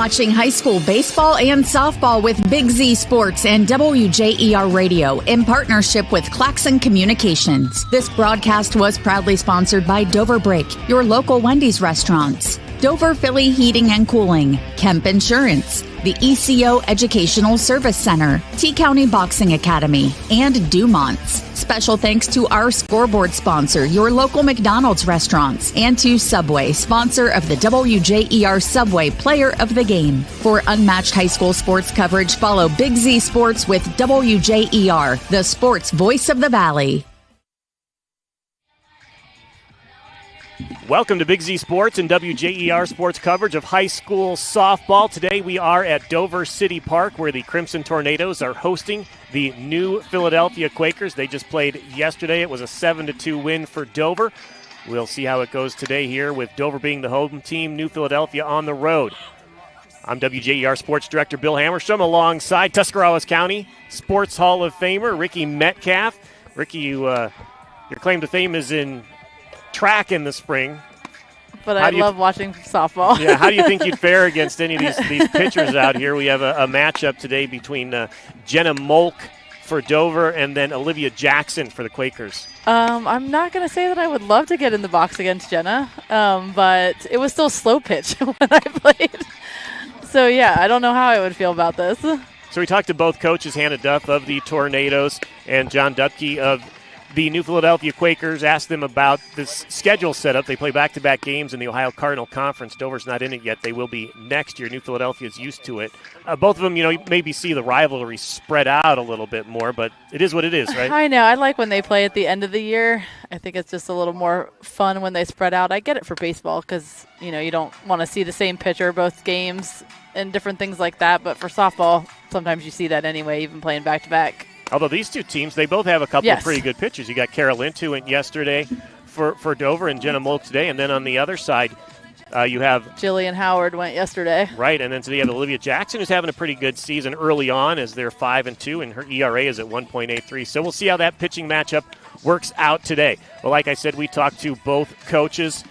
watching high school baseball and softball with Big Z Sports and WJER Radio in partnership with Claxon Communications. This broadcast was proudly sponsored by Dover Break, your local Wendy's restaurants, Dover Philly Heating and Cooling, Kemp Insurance, the ECO Educational Service Center, T-County Boxing Academy, and Dumont's. Special thanks to our scoreboard sponsor, your local McDonald's restaurants, and to Subway, sponsor of the WJER Subway Player of the Game. For unmatched high school sports coverage, follow Big Z Sports with WJER, the sports voice of the Valley. Welcome to Big Z Sports and WJER Sports coverage of high school softball. Today we are at Dover City Park where the Crimson Tornadoes are hosting the new Philadelphia Quakers. They just played yesterday. It was a 7-2 win for Dover. We'll see how it goes today here with Dover being the home team, New Philadelphia on the road. I'm WJER Sports Director Bill Hammerstrom alongside Tuscarawas County Sports Hall of Famer Rikki Metcalf. Rikki, your claim to fame is in track in the spring. But I love watching softball. Yeah, how do you think you'd fare against any of these pitchers out here? We have a matchup today between Jenna Molk for Dover and then Olivia Jackson for the Quakers. I'm not going to say that I would love to get in the box against Jenna, but it was still slow pitch when I played. So, yeah, I don't know how I would feel about this. So we talked to both coaches, Hannah Duff of the Tornadoes and John Dupke of the New Philadelphia Quakers. Asked them about this schedule setup. They play back-to-back games in the Ohio Cardinal Conference. Dover's not in it yet. They will be next year. New Philadelphia's used to it. Both of them, you maybe see the rivalry spread out a little bit more, but it is what it is, right? I know. I like when they play at the end of the year. I think it's just a little more fun when they spread out. I get it for baseball because, you don't want to see the same pitcher both games and different things like that. But for softball, sometimes you see that anyway, even playing back-to-back. Although these two teams, they both have a couple of pretty good pitchers. You got Kara Lynch, who went yesterday for Dover, and Jenna Molk today. And then on the other side, you have Jillian Howard went yesterday. Right, and then today you have Olivia Jackson, who's having a pretty good season early on as they're 5-2, and her ERA is at 1.83. So we'll see how that pitching matchup works out today. Well, like I said, we talked to both coaches,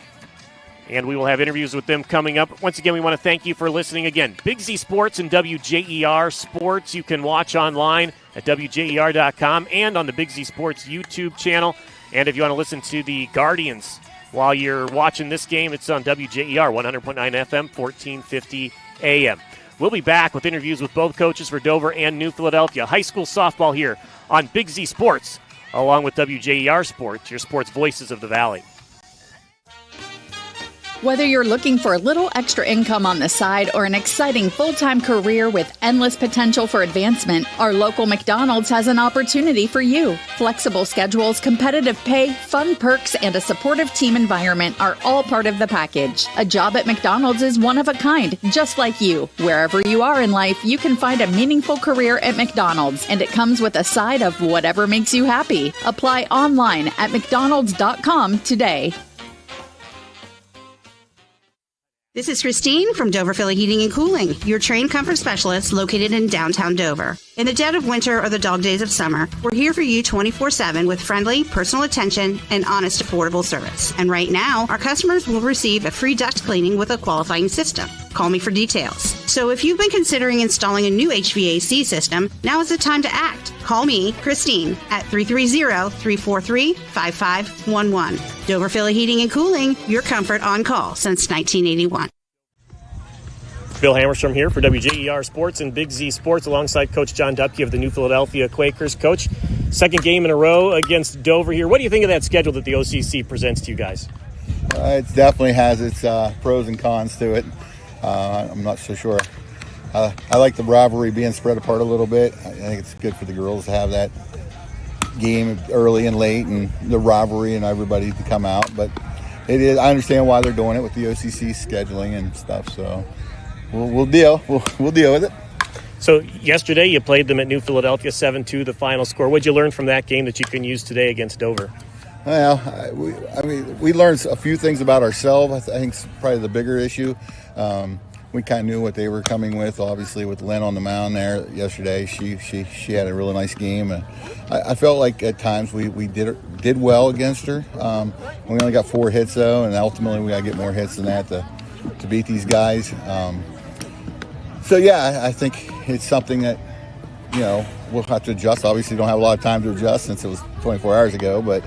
and we will have interviews with them coming up. Once again, we want to thank you for listening again. Big Z Sports and WJER Sports you can watch online at WJER.com and on the Big Z Sports YouTube channel. And if you want to listen to the Guardians while you're watching this game, it's on WJER 100.9 FM, 1450 AM. We'll be back with interviews with both coaches for Dover and New Philadelphia. High school softball here on Big Z Sports, along with WJER Sports, your sports voices of the Valley. Whether you're looking for a little extra income on the side or an exciting full-time career with endless potential for advancement, our local McDonald's has an opportunity for you. Flexible schedules, competitive pay, fun perks, and a supportive team environment are all part of the package. A job at McDonald's is one of a kind, just like you. Wherever you are in life, you can find a meaningful career at McDonald's, and it comes with a side of whatever makes you happy. Apply online at mcdonalds.com today. This is Christine from Dover Philly Heating and Cooling, your trained comfort specialist located in downtown Dover. In the dead of winter or the dog days of summer, we're here for you 24/7 with friendly, personal attention and honest, affordable service. And right now, our customers will receive a free duct cleaning with a qualifying system. Call me for details. So if you've been considering installing a new HVAC system, now is the time to act. Call me, Christine, at 330-343-5511. Dover Philly Heating and Cooling, your comfort on call since 1981. Bill Hammerstrom here for WJER Sports and Big Z Sports alongside Coach John Dupke of the New Philadelphia Quakers. Coach, second game in a row against Dover here. What do you think of that schedule that the OCC presents to you guys? It definitely has its pros and cons to it. I'm not so sure. I like the rivalry being spread apart a little bit. I think it's good for the girls to have that game early and late and the rivalry and everybody to come out. But it is. I understand why they're doing it with the OCC scheduling and stuff. So we'll deal. We'll deal with it. So yesterday you played them at New Philadelphia 7-2, the final score. What did you learn from that game that you can use today against Dover? Well, we learned a few things about ourselves. I think it's probably the bigger issue. We kind of knew what they were coming with, obviously, with Lynn on the mound there yesterday. She had a really nice game. I felt like at times we did well against her. We only got 4 hits, though, and ultimately we got to get more hits than that to beat these guys. So, yeah, I think it's something that, we'll have to adjust. Obviously, don't have a lot of time to adjust since it was 24 hours ago, but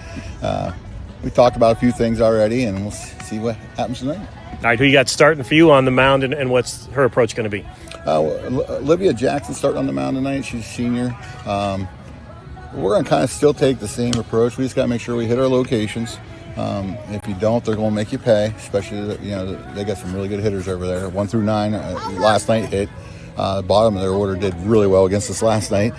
we talked about a few things already, and we'll see what happens tonight. All right, who you got starting for you on the mound, and what's her approach going to be? Olivia Jackson starting on the mound tonight. She's a senior. We're going to kind of still take the same approach. We just got to make sure we hit our locations. If you don't, they're going to make you pay, especially, they got some really good hitters over there. 1 through 9 last night hit. The bottom of their order did really well against us last night.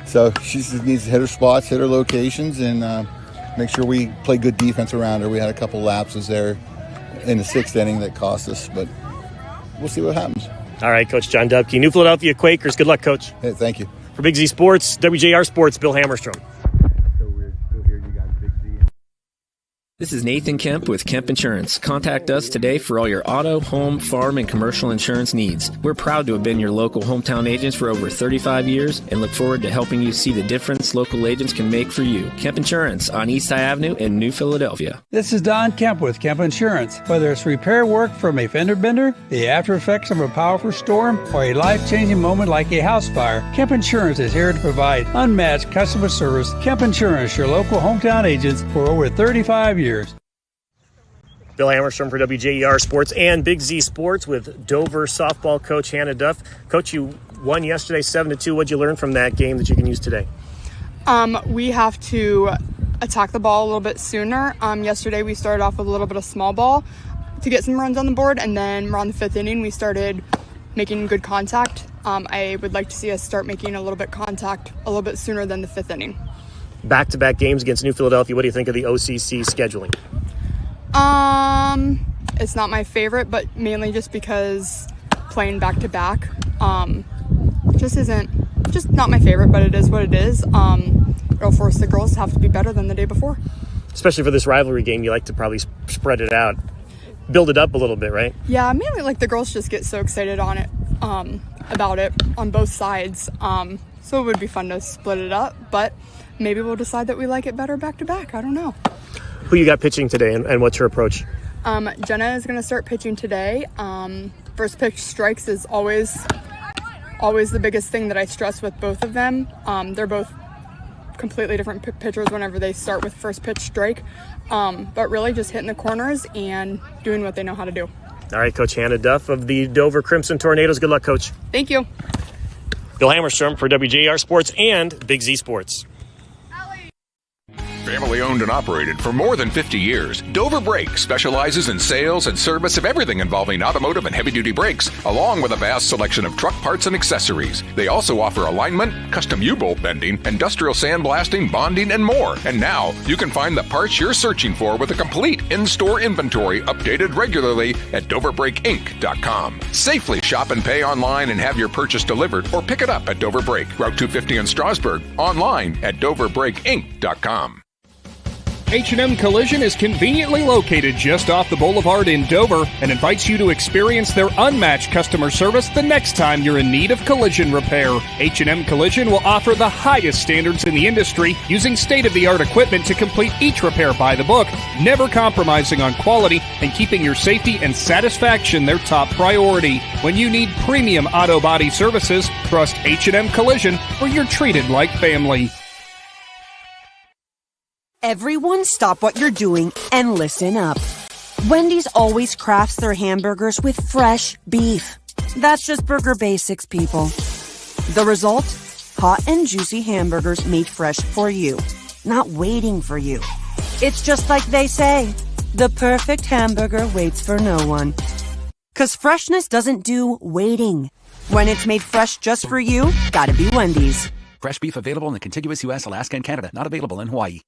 So she just needs to hit her spots, hit her locations, and make sure we play good defense around her. We had a couple lapses there in the 6th inning that cost us, but we'll see what happens. All right, Coach John Dubke, New Philadelphia Quakers. Good luck, Coach. Hey, thank you. For Big Z Sports, WJER Sports, Bill Hammerstrom. This is Nathan Kemp with Kemp Insurance. Contact us today for all your auto, home, farm, and commercial insurance needs. We're proud to have been your local hometown agents for over 35 years and look forward to helping you see the difference local agents can make for you. Kemp Insurance on East High Avenue in New Philadelphia. This is Don Kemp with Kemp Insurance. Whether it's repair work from a fender bender, the after effects of a powerful storm, or a life-changing moment like a house fire, Kemp Insurance is here to provide unmatched customer service. Kemp Insurance, your local hometown agents for over 35 years. Bill Hammerstrom for WJER Sports and Big Z Sports with Dover softball coach Hannah Duff. Coach, you won yesterday 7-2. What'd you learn from that game that you can use today? We have to attack the ball a little bit sooner. Yesterday we started off with a little bit of small ball to get some runs on the board, and then around the 5th inning we started making good contact. I would like to see us start making a little bit contact a little bit sooner than the 5th inning. Back-to-back games against New Philadelphia. What do you think of the OCC scheduling? It's not my favorite, but mainly just because playing back-to-back just not my favorite, but it is what it is. It'll force the girls to have to be better than the day before. Especially for this rivalry game, you like to probably spread it out, build it up a little bit, right? Yeah, mainly like the girls just get so excited on it, about it on both sides. So it would be fun to split it up, but maybe we'll decide that we like it better back-to-back. I don't know. Who you got pitching today, and what's her approach? Jenna is going to start pitching today. First pitch strikes is always the biggest thing that I stress with both of them. They're both completely different pitchers whenever they start with first pitch strike, but really just hitting the corners and doing what they know how to do. All right, Coach Hannah Duff of the Dover Crimson Tornadoes. Good luck, Coach. Thank you. Bill Hammerstrom for WJER Sports and Big Z Sports. Family owned and operated for more than 50 years, Dover Brake specializes in sales and service of everything involving automotive and heavy-duty brakes, along with a vast selection of truck parts and accessories. They also offer alignment, custom U-bolt bending, industrial sandblasting, bonding, and more. And now, you can find the parts you're searching for with a complete in-store inventory updated regularly at DoverBrakeInc.com. Safely shop and pay online and have your purchase delivered, or pick it up at Dover Brake, Route 250 in Strasburg, online at DoverBrakeInc.com. H&M Collision is conveniently located just off the boulevard in Dover and invites you to experience their unmatched customer service the next time you're in need of collision repair. H&M Collision will offer the highest standards in the industry, using state-of-the-art equipment to complete each repair by the book, never compromising on quality and keeping your safety and satisfaction their top priority. When you need premium auto body services, trust H&M Collision, where you're treated like family. Everyone stop what you're doing and listen up. Wendy's always crafts their hamburgers with fresh beef. That's just burger basics, people. The result? Hot and juicy hamburgers made fresh for you, not waiting for you. It's just like they say, the perfect hamburger waits for no one. 'Cause freshness doesn't do waiting. When it's made fresh just for you, gotta be Wendy's. Fresh beef available in the contiguous U.S., Alaska, and Canada. Not available in Hawaii.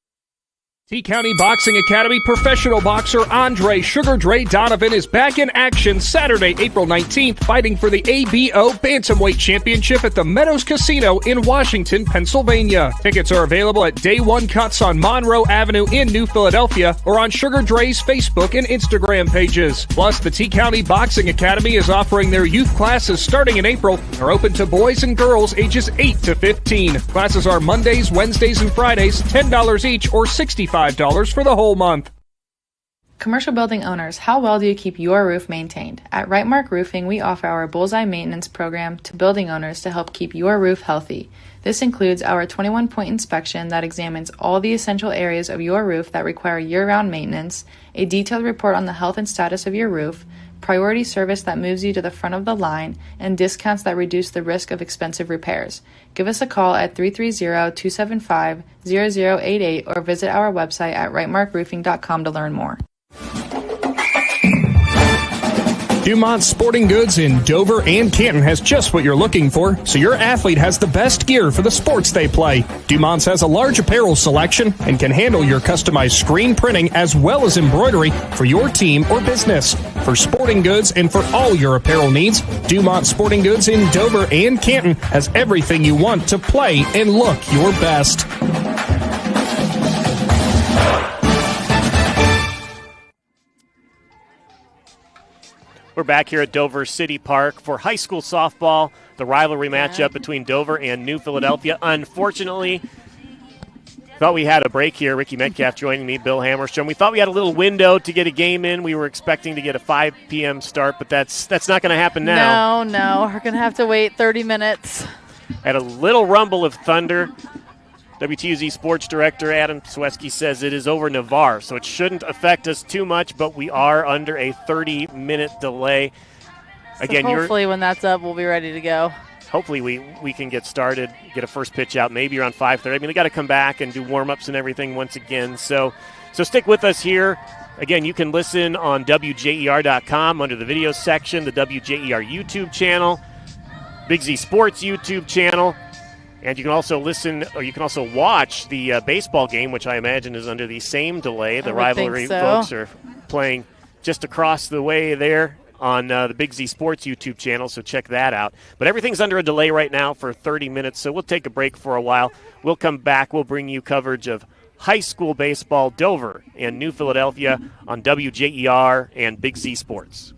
T-County Boxing Academy professional boxer Andre Sugar Dre Donovan is back in action Saturday, April 19th, fighting for the ABO Bantamweight Championship at the Meadows Casino in Washington, Pennsylvania. Tickets are available at Day One Cuts on Monroe Avenue in New Philadelphia or on Sugar Dre's Facebook and Instagram pages. Plus, the T-County Boxing Academy is offering their youth classes starting in April and are open to boys and girls ages 8 to 15. Classes are Mondays, Wednesdays, and Fridays, $10 each or $65 for the whole month. Commercial building owners, how well do you keep your roof maintained? At Rightmark Roofing, we offer our Bullseye Maintenance Program to building owners to help keep your roof healthy. This includes our 21-point inspection that examines all the essential areas of your roof that require year-round maintenance, a detailed report on the health and status of your roof, priority service that moves you to the front of the line, and discounts that reduce the risk of expensive repairs. Give us a call at 330-275-0088 or visit our website at rightmarkroofing.com to learn more. Dumont Sporting Goods in Dover and Canton has just what you're looking for, so your athlete has the best gear for the sports they play. Dumont's has a large apparel selection and can handle your customized screen printing as well as embroidery for your team or business. For sporting goods and for all your apparel needs, Dumont Sporting Goods in Dover and Canton has everything you want to play and look your best. We're back here at Dover City Park for high school softball, the rivalry matchup between Dover and New Philadelphia. Unfortunately, thought we had a break here. Rikki Metcalf joining me, Bill Hammerstrom. We thought we had a little window to get a game in. We were expecting to get a 5 p.m. start, but that's not going to happen now. No. We're going to have to wait 30 minutes. Had a little rumble of thunder. WTUZ Sports Director Adam Sweski says it is over Navarre, so it shouldn't affect us too much, but we are under a 30-minute delay. Again, so hopefully when that's up, we'll be ready to go. Hopefully we can get started, get a first pitch out maybe around 5:30. I mean, they got to come back and do warm-ups and everything once again. So stick with us here. Again, you can listen on WJER.com under the video section, the WJER YouTube channel, Big Z Sports YouTube channel. And you can also listen, or you can also watch the baseball game, which I imagine is under the same delay. The rivalry folks are playing just across the way there on the Big Z Sports YouTube channel, so check that out. But everything's under a delay right now for 30 minutes, so we'll take a break for a while. We'll come back. We'll bring you coverage of high school baseball, Dover and New Philadelphia on WJER and Big Z Sports.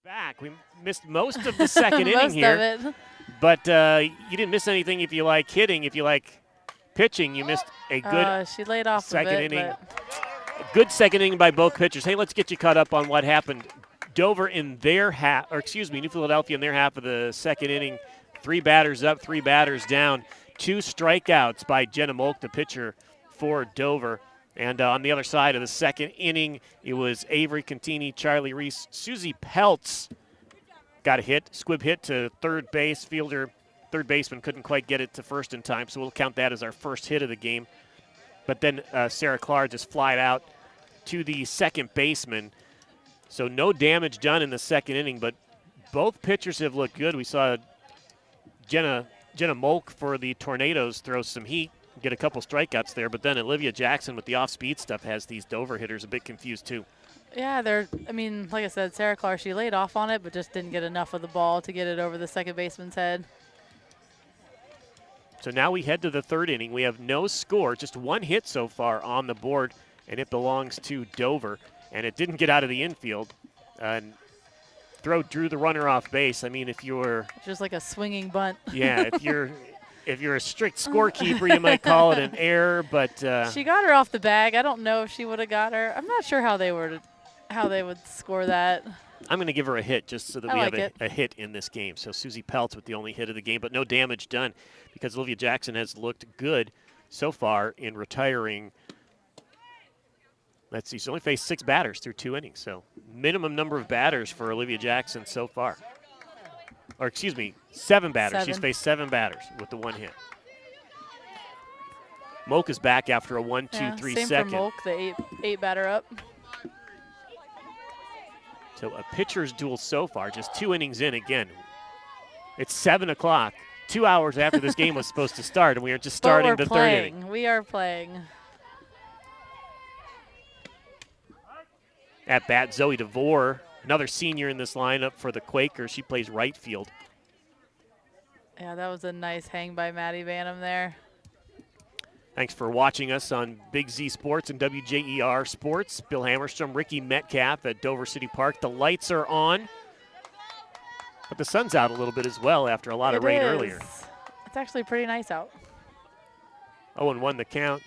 Back. We missed most of the second inning Most here. of it. But you didn't miss anything if you like hitting. If you like pitching, you missed a good She laid off second a bit, inning. Good second inning by both pitchers. Hey, let's get you caught up on what happened. Dover in their half, or excuse me, New Philadelphia in their half of the second inning. 3 batters up, 3 batters down. 2 strikeouts by Jenna Molk, the pitcher for Dover. And on the other side of the second inning, it was Avery Contini, Charlie Reese, Susie Peltz got a hit, squib hit to third base. Third baseman couldn't quite get it to first in time, so we'll count that as our first hit of the game. But then Sarah Clark just flied out to the second baseman. So no damage done in the second inning, but both pitchers have looked good. We saw Jenna Molk for the Tornadoes throw some heat, get a couple strikeouts there, but then Olivia Jackson with the off-speed stuff has these Dover hitters a bit confused too. Yeah, like I said, Sarah Clark, she laid off on it, but just didn't get enough of the ball to get it over the second baseman's head. So now we head to the third inning. We have no score, just 1 hit so far on the board, and it belongs to Dover. And it didn't get out of the infield. And throw drew the runner off base. I mean, if you were just like a swinging bunt. Yeah, if you're a strict scorekeeper, you might call it an error, but she got her off the bag. I don't know if she would have got her. I'm not sure how they would score that. I'm going to give her a hit just so that we have a hit in this game. So Susie Peltz with the only hit of the game, but no damage done because Olivia Jackson has looked good so far in retiring. Let's see, she's only faced 6 batters through 2 innings, so minimum number of batters for Olivia Jackson so far. Or excuse me, 7 batters. 7. She's faced 7 batters with the 1 hit. Molk is back after a 1-2-3 same second. for Molk, the 8 batter up. So a pitcher's duel so far, just 2 innings in again. It's 7 o'clock, 2 hours after this game was supposed to start, and we are just starting the third inning. We are playing. At bat, Zoe DeVore, another senior in this lineup for the Quakers. She plays right field. Yeah, that was a nice hang by Maddie Vanham there. Thanks for watching us on Big Z Sports and WJER Sports. Bill Hammerstrom, Rikki Metcalf at Dover City Park. The lights are on, but the sun's out a little bit as well after a lot of rain earlier. It's actually pretty nice out. Owen won the count.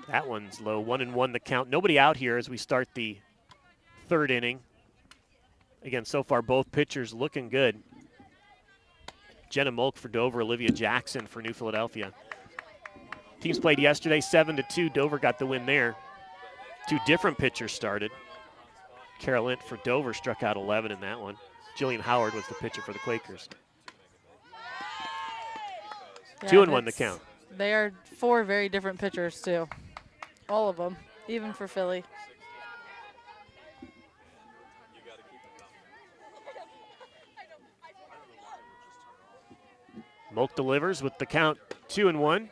That one's low. 1-1 the count. Nobody out here as we start the third inning. Again, so far both pitchers looking good. Jenna Molk for Dover, Olivia Jackson for New Philadelphia. Teams played yesterday 7-2. Dover got the win there. 2 different pitchers started. Carol Lint for Dover struck out 11 in that one. Jillian Howard was the pitcher for the Quakers. Yeah, 2-1 the count. They are 4 very different pitchers too. All of them, even for Philly. Molk delivers with the count 2-1.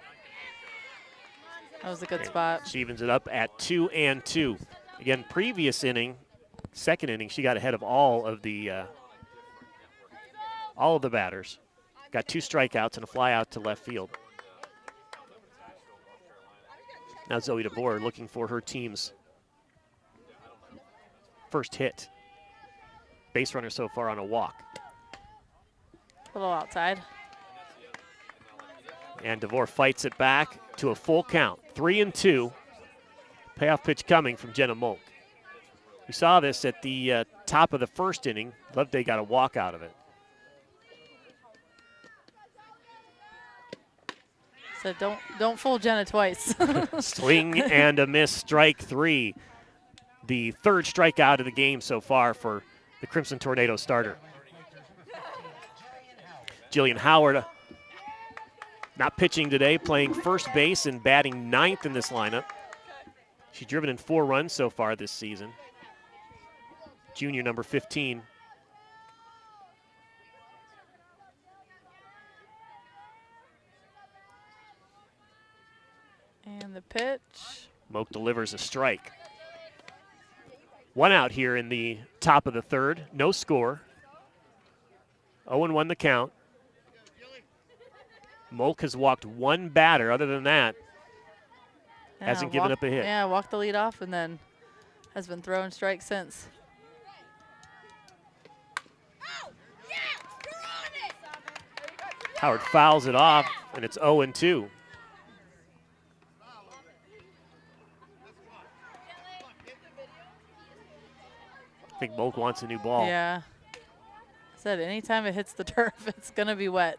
That was a good spot. She evens it up at 2-2. Again, previous inning, second inning, she got ahead of all of the batters. Got 2 strikeouts and a fly out to left field. Now Zoe DeVore looking for her team's first hit. Base runner so far on a walk. A little outside. And DeVore fights it back to a full count. 3-2. Payoff pitch coming from Jenna Molk. We saw this at the top of the first inning. Loveday got a walk out of it. So don't fool Jenna twice. Swing and a miss, strike 3. The 3rd strikeout of the game so far for the Crimson Tornado starter. Jillian Howard not pitching today, playing first base and batting 9th in this lineup. She's driven in 4 runs so far this season. Junior number 15. And the pitch. Molk delivers a strike. 1 out here in the top of the 3rd. No score. 0-1 the count. Molk has walked 1 batter. Other than that, hasn't given up a hit. Yeah, walked the lead off and then has been throwing strikes since. Howard fouls it off, and it's 0-2. I think Moak wants a new ball. Yeah. Said anytime it hits the turf, it's going to be wet.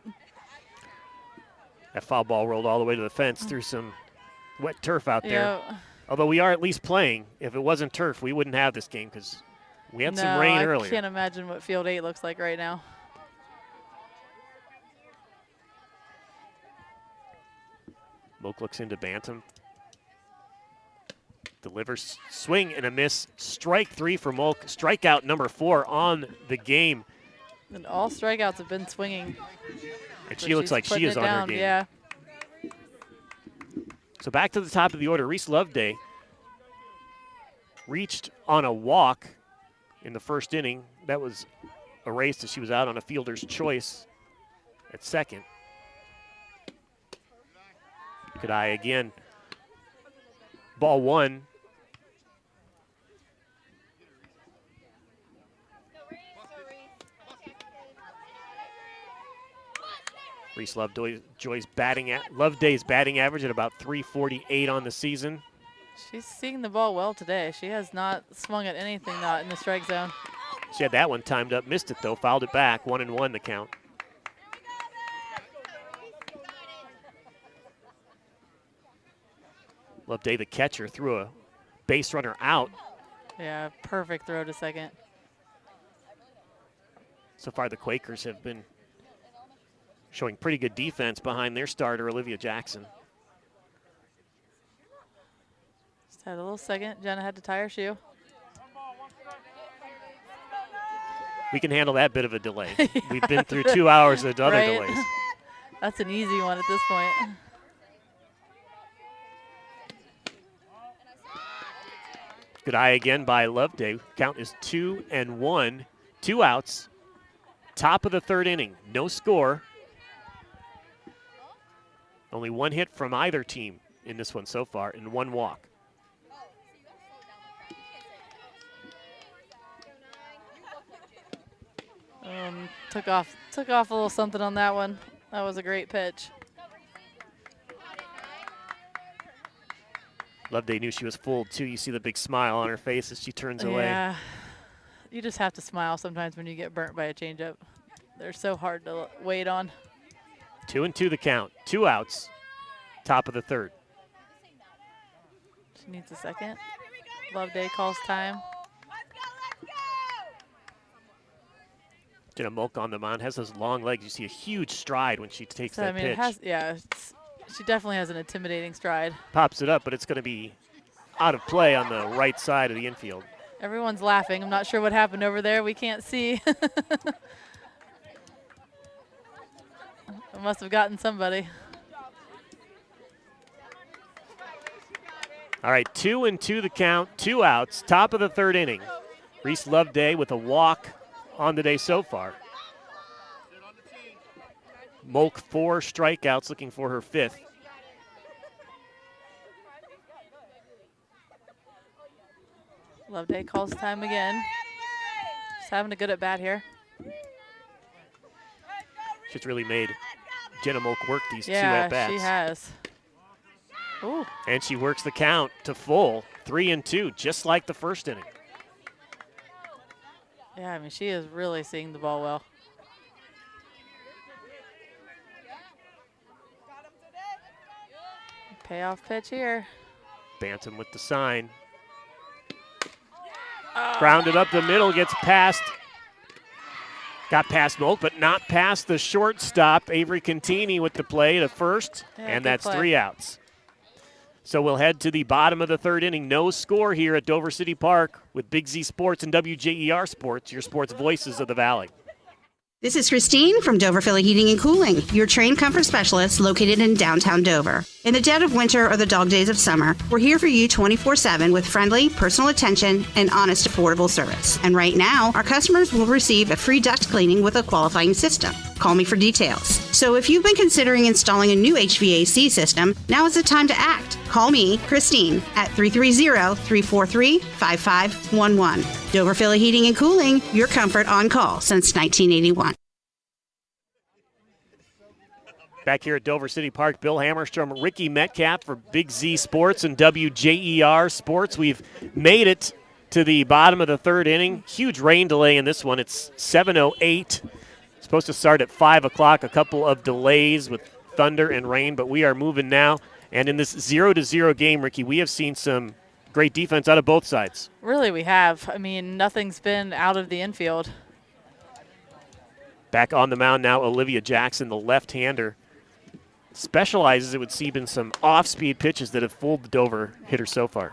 That foul ball rolled all the way to the fence through some wet turf out there. Yep. Although we are at least playing. If it wasn't turf, we wouldn't have this game because we had some rain earlier. I can't imagine what Field 8 looks like right now. Moak looks into Bantam. Delivers, swing and a miss. Strike 3 for Moak. Strikeout number 4 on the game. And all strikeouts have been swinging. And she looks like she is on her game. Yeah. So back to the top of the order. Reese Loveday reached on a walk in the first inning. That was erased as she was out on a fielder's choice at second. Good eye again. Ball 1. Reese Loveday's batting average at about .348 on the season. She's seeing the ball well today. She has not swung at anything not in the strike zone. She had that one timed up, missed it though, fouled it back, 1-1 the count. Loveday, the catcher, threw a base runner out. Yeah, perfect throw to second. So far the Quakers have been showing pretty good defense behind their starter, Olivia Jackson. Just had a little second. Jenna had to tie her shoe. We can handle that bit of a delay. Yeah, we've been through 2 hours of other delays. That's an easy one at this point. Good eye again by Loveday. Count is 2-1. 2 outs. Top of the third inning. No score. Only 1 hit from either team in this one so far, and 1 walk. Took off a little something on that one. That was a great pitch. Loveday knew she was fooled too. You see the big smile on her face as she turns away. Yeah, you just have to smile sometimes when you get burnt by a changeup. They're so hard to wait on. 2-2 the count. 2 outs. Top of the third. She needs a second. Loveday calls time. Jenna Moak on the mound has those long legs. You see a huge stride when she takes that pitch. She definitely has an intimidating stride. Pops it up, but it's going to be out of play on the right side of the infield. Everyone's laughing. I'm not sure what happened over there. We can't see. It must have gotten somebody. All right, 2-2 the count, 2 outs, top of the third inning. Reese Loveday with a walk on the day so far. Moak 4 strikeouts, looking for her 5th. Loveday calls time again. Just having a good at bat here. She's really made Jenna Moak work these 2 at bats. Yeah, she has. Ooh. And she works the count to full, 3-2, just like the first inning. Yeah, I mean, she is really seeing the ball well. Payoff pitch here. Bantam with the sign. Grounded up the middle, gets past. Got past Moak, but not past the shortstop. Avery Contini with the play to first, and that's play. 3 outs. So we'll head to the bottom of the third inning. No score here at Dover City Park with Big Z Sports and WJER Sports, your sports voices of the Valley. This is Christine from Dover Philly Heating and Cooling, your trained comfort specialist located in downtown Dover. In the dead of winter or the dog days of summer, we're here for you 24/7 with friendly, personal attention and honest, affordable service. And right now, our customers will receive a free duct cleaning with a qualifying system. Call me for details. So if you've been considering installing a new HVAC system, now is the time to act. Call me, Christine, at 330-343-5511. Dover Philly Heating and Cooling, your comfort on call since 1981. Back here at Dover City Park, Bill Hammerstrom, Rikki Metcalf for Big Z Sports and WJER Sports. We've made it to the bottom of the third inning. Huge rain delay in this one. It's 7:08. Supposed to start at 5 o'clock. A couple of delays with thunder and rain, but we are moving now. And in this 0-0 game, Rikki, we have seen some great defense out of both sides. Really, we have. I mean, nothing's been out of the infield. Back on the mound now, Olivia Jackson, the left-hander. Specializes, it would seem, in some off-speed pitches that have fooled the Dover hitter so far.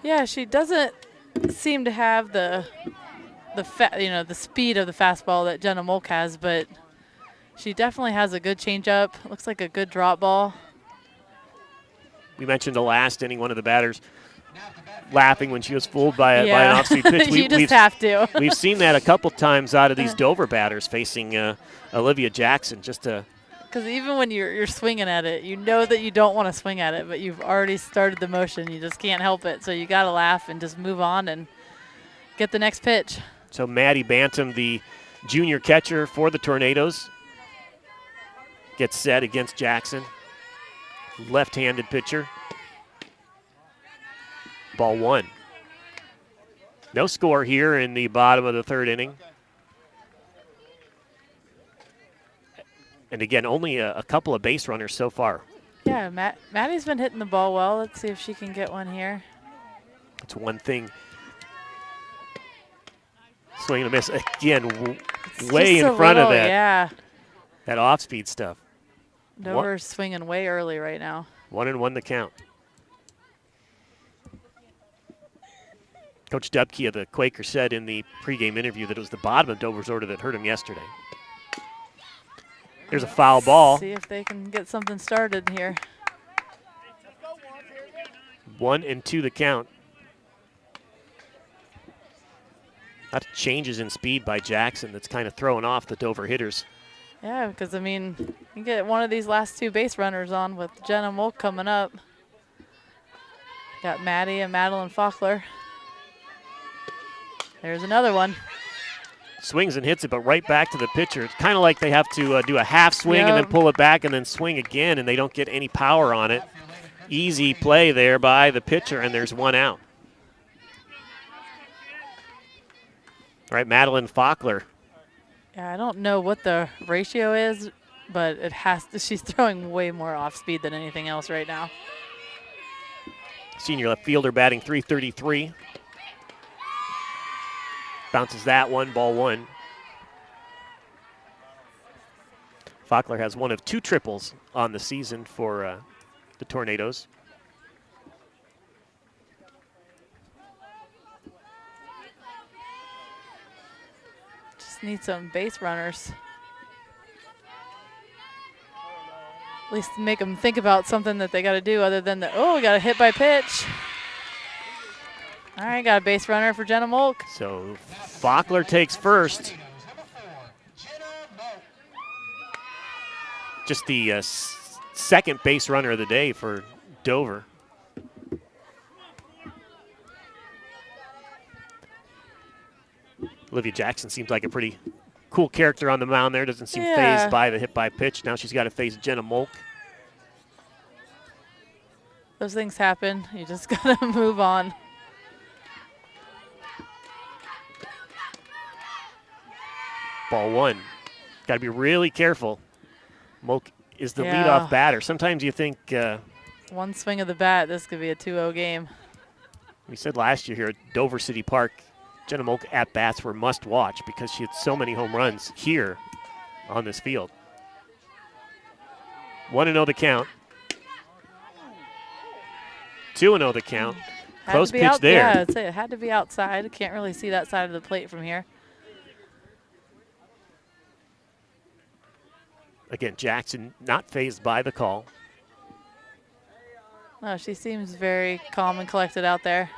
Yeah, she doesn't seem to have the speed of the fastball that Jenna Molk has, but she definitely has a good changeup. Looks like a good drop ball. We mentioned the last inning, one of the batters laughing when she was fooled by an off-speed pitch. You just have to. We've seen that a couple times out of these Dover batters facing Olivia Jackson. Because even when you're swinging at it, you know that you don't want to swing at it, but you've already started the motion. You just can't help it. So you got to laugh and just move on and get the next pitch. So Maddie Bantam, the junior catcher for the Tornadoes, gets set against Jackson. Left-handed pitcher. Ball one. No score here in the bottom of the third inning. And again, only a couple of base runners so far. Yeah, Maddie's been hitting the ball well. Let's see if she can get one here. That's one thing. Swing and a miss. Again, way in front of that. Yeah. That off-speed stuff. Dover's swinging way early right now. 1-1 the count. Coach Dubke of the Quakers said in the pregame interview that it was the bottom of Dover's order that hurt him yesterday. There's a foul ball. See if they can get something started here. 1-2 the count. That changes in speed by Jackson that's kind of throwing off the Dover hitters. Yeah, because, I mean, you get one of these last two base runners on with Jenna Molk coming up. Got Maddie and Madeline Faulkner. There's another one. Swings and hits it, but right back to the pitcher. It's kind of like they have to do a half swing and then pull it back and then swing again, and they don't get any power on it. Easy play there by the pitcher, and there's one out. All right, Madeline Faulkner. Yeah, I don't know what the ratio is, but it has to, she's throwing way more off speed than anything else right now. Senior left fielder batting .333. Bounces that one, ball one. Faulkner has one of two triples on the season for the Tornadoes. Just need some base runners. At least make them think about something that they got to do other than we got a hit by pitch. All right, got a base runner for Jenna Molk. So Faulkner takes first. Just the second base runner of the day for Dover. Olivia Jackson seems like a pretty cool character on the mound there. Doesn't seem fazed by the hit by pitch. Now she's got to face Jenna Molk. Those things happen. You just got to move on. Ball one. Got to be really careful. Molk is the leadoff batter. Sometimes you think one swing of the bat, this could be a 2-0 game. We said last year here at Dover City Park, Jenna Molk at-bats were must-watch because she had so many home runs here on this field. 1-0 the count. 2-0 the count. Close pitch there. Yeah, I'd say it had to be outside. Can't really see that side of the plate from here. Again, Jackson not fazed by the call. No, she seems very calm and collected out there.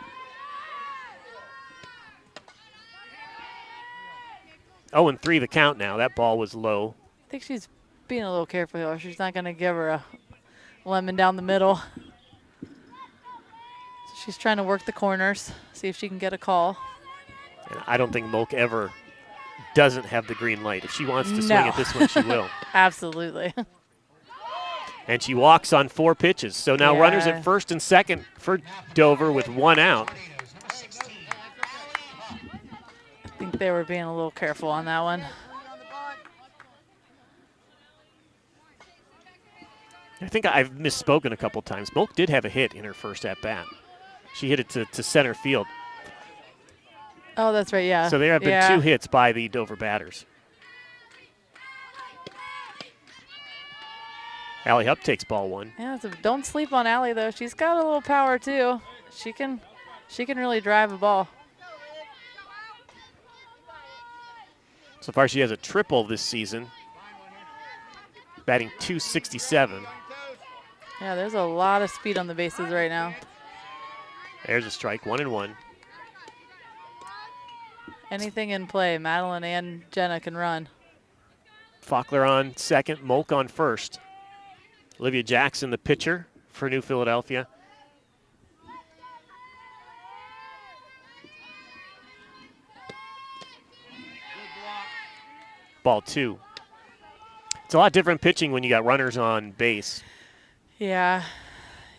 Oh, and 3 the count now. That ball was low. I think she's being a little careful here. She's not going to give her a lemon down the middle. So she's trying to work the corners, see if she can get a call. And I don't think Molk ever doesn't have the green light. If she wants to swing at this one, she will. Absolutely. And she walks on 4 pitches. So now runners at first and second for Dover with 1 out. I think they were being a little careful on that one. I think I've misspoken a couple times. Molk did have a hit in her first at-bat. She hit it to center field. Oh, that's right, yeah. So there have been 2 hits by the Dover batters. Allie Hupp takes ball 1. Yeah, so don't sleep on Allie, though. She's got a little power, too. She can really drive a ball. So far, she has a triple this season, batting .267. Yeah, there's a lot of speed on the bases right now. There's a strike, 1-1. Anything in play. Madeline and Jenna can run. Faulkner on second, Molk on first. Olivia Jackson, the pitcher for New Philadelphia. Ball 2. It's a lot different pitching when you got runners on base. Yeah,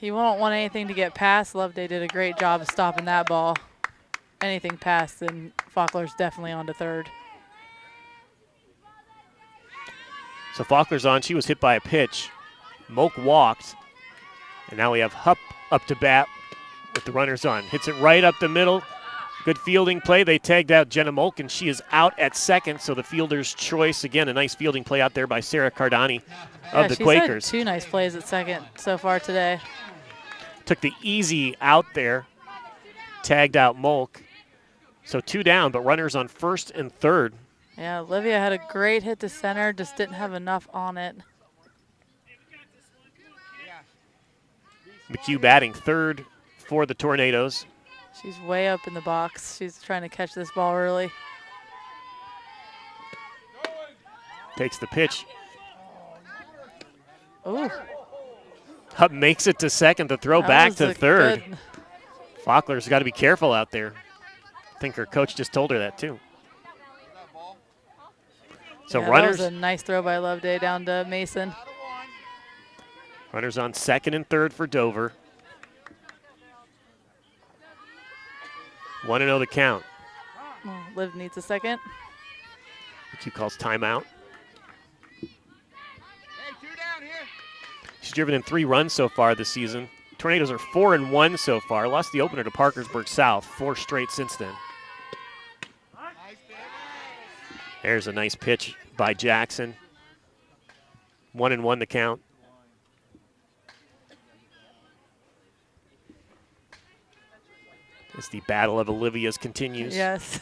you won't want anything to get past. Loveday did a great job of stopping that ball. Anything past, then Faulkner's definitely on to third. So Faulkner's on. She was hit by a pitch. Molk walked. And now we have Hupp up to bat with the runners on. Hits it right up the middle. Good fielding play. They tagged out Jenna Molk, and she is out at second. So the fielder's choice, again, a nice fielding play out there by Sarah Cardani of the Quakers. She's had 2 nice plays at second so far today. Took the easy out there. Tagged out Molk. So 2 down, but runners on first and third. Yeah, Olivia had a great hit to center, just didn't have enough on it. McHugh batting third for the Tornadoes. She's way up in the box. She's trying to catch this ball early. Takes the pitch. Ooh. Hupp makes it to second, the throw back to third. Faulkner's got to be careful out there. I think her coach just told her that too. So yeah, runners. That was a nice throw by Loveday down to Mason. Runners on second and third for Dover. 1-0 the count. Oh, Liv needs a second. McHugh calls timeout. She's driven in 3 runs so far this season. Tornadoes are 4-1 so far. Lost the opener to Parkersburg South, 4 straight since then. There's a nice pitch by Jackson. 1-1 the count. As the battle of Olivia's continues. Yes.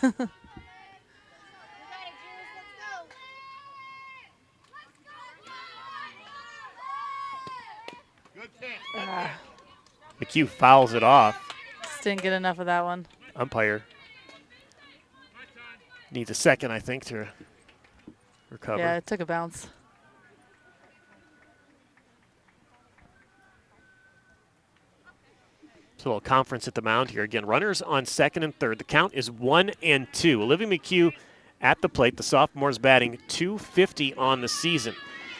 McHugh fouls it off. Just didn't get enough of that one. Umpire needs a second, I think, to recover. Yeah, it took a bounce. It's a little conference at the mound here. Again, runners on second and third. The count is 1-2. Olivia McHugh at the plate. The sophomore's batting .250 on the season.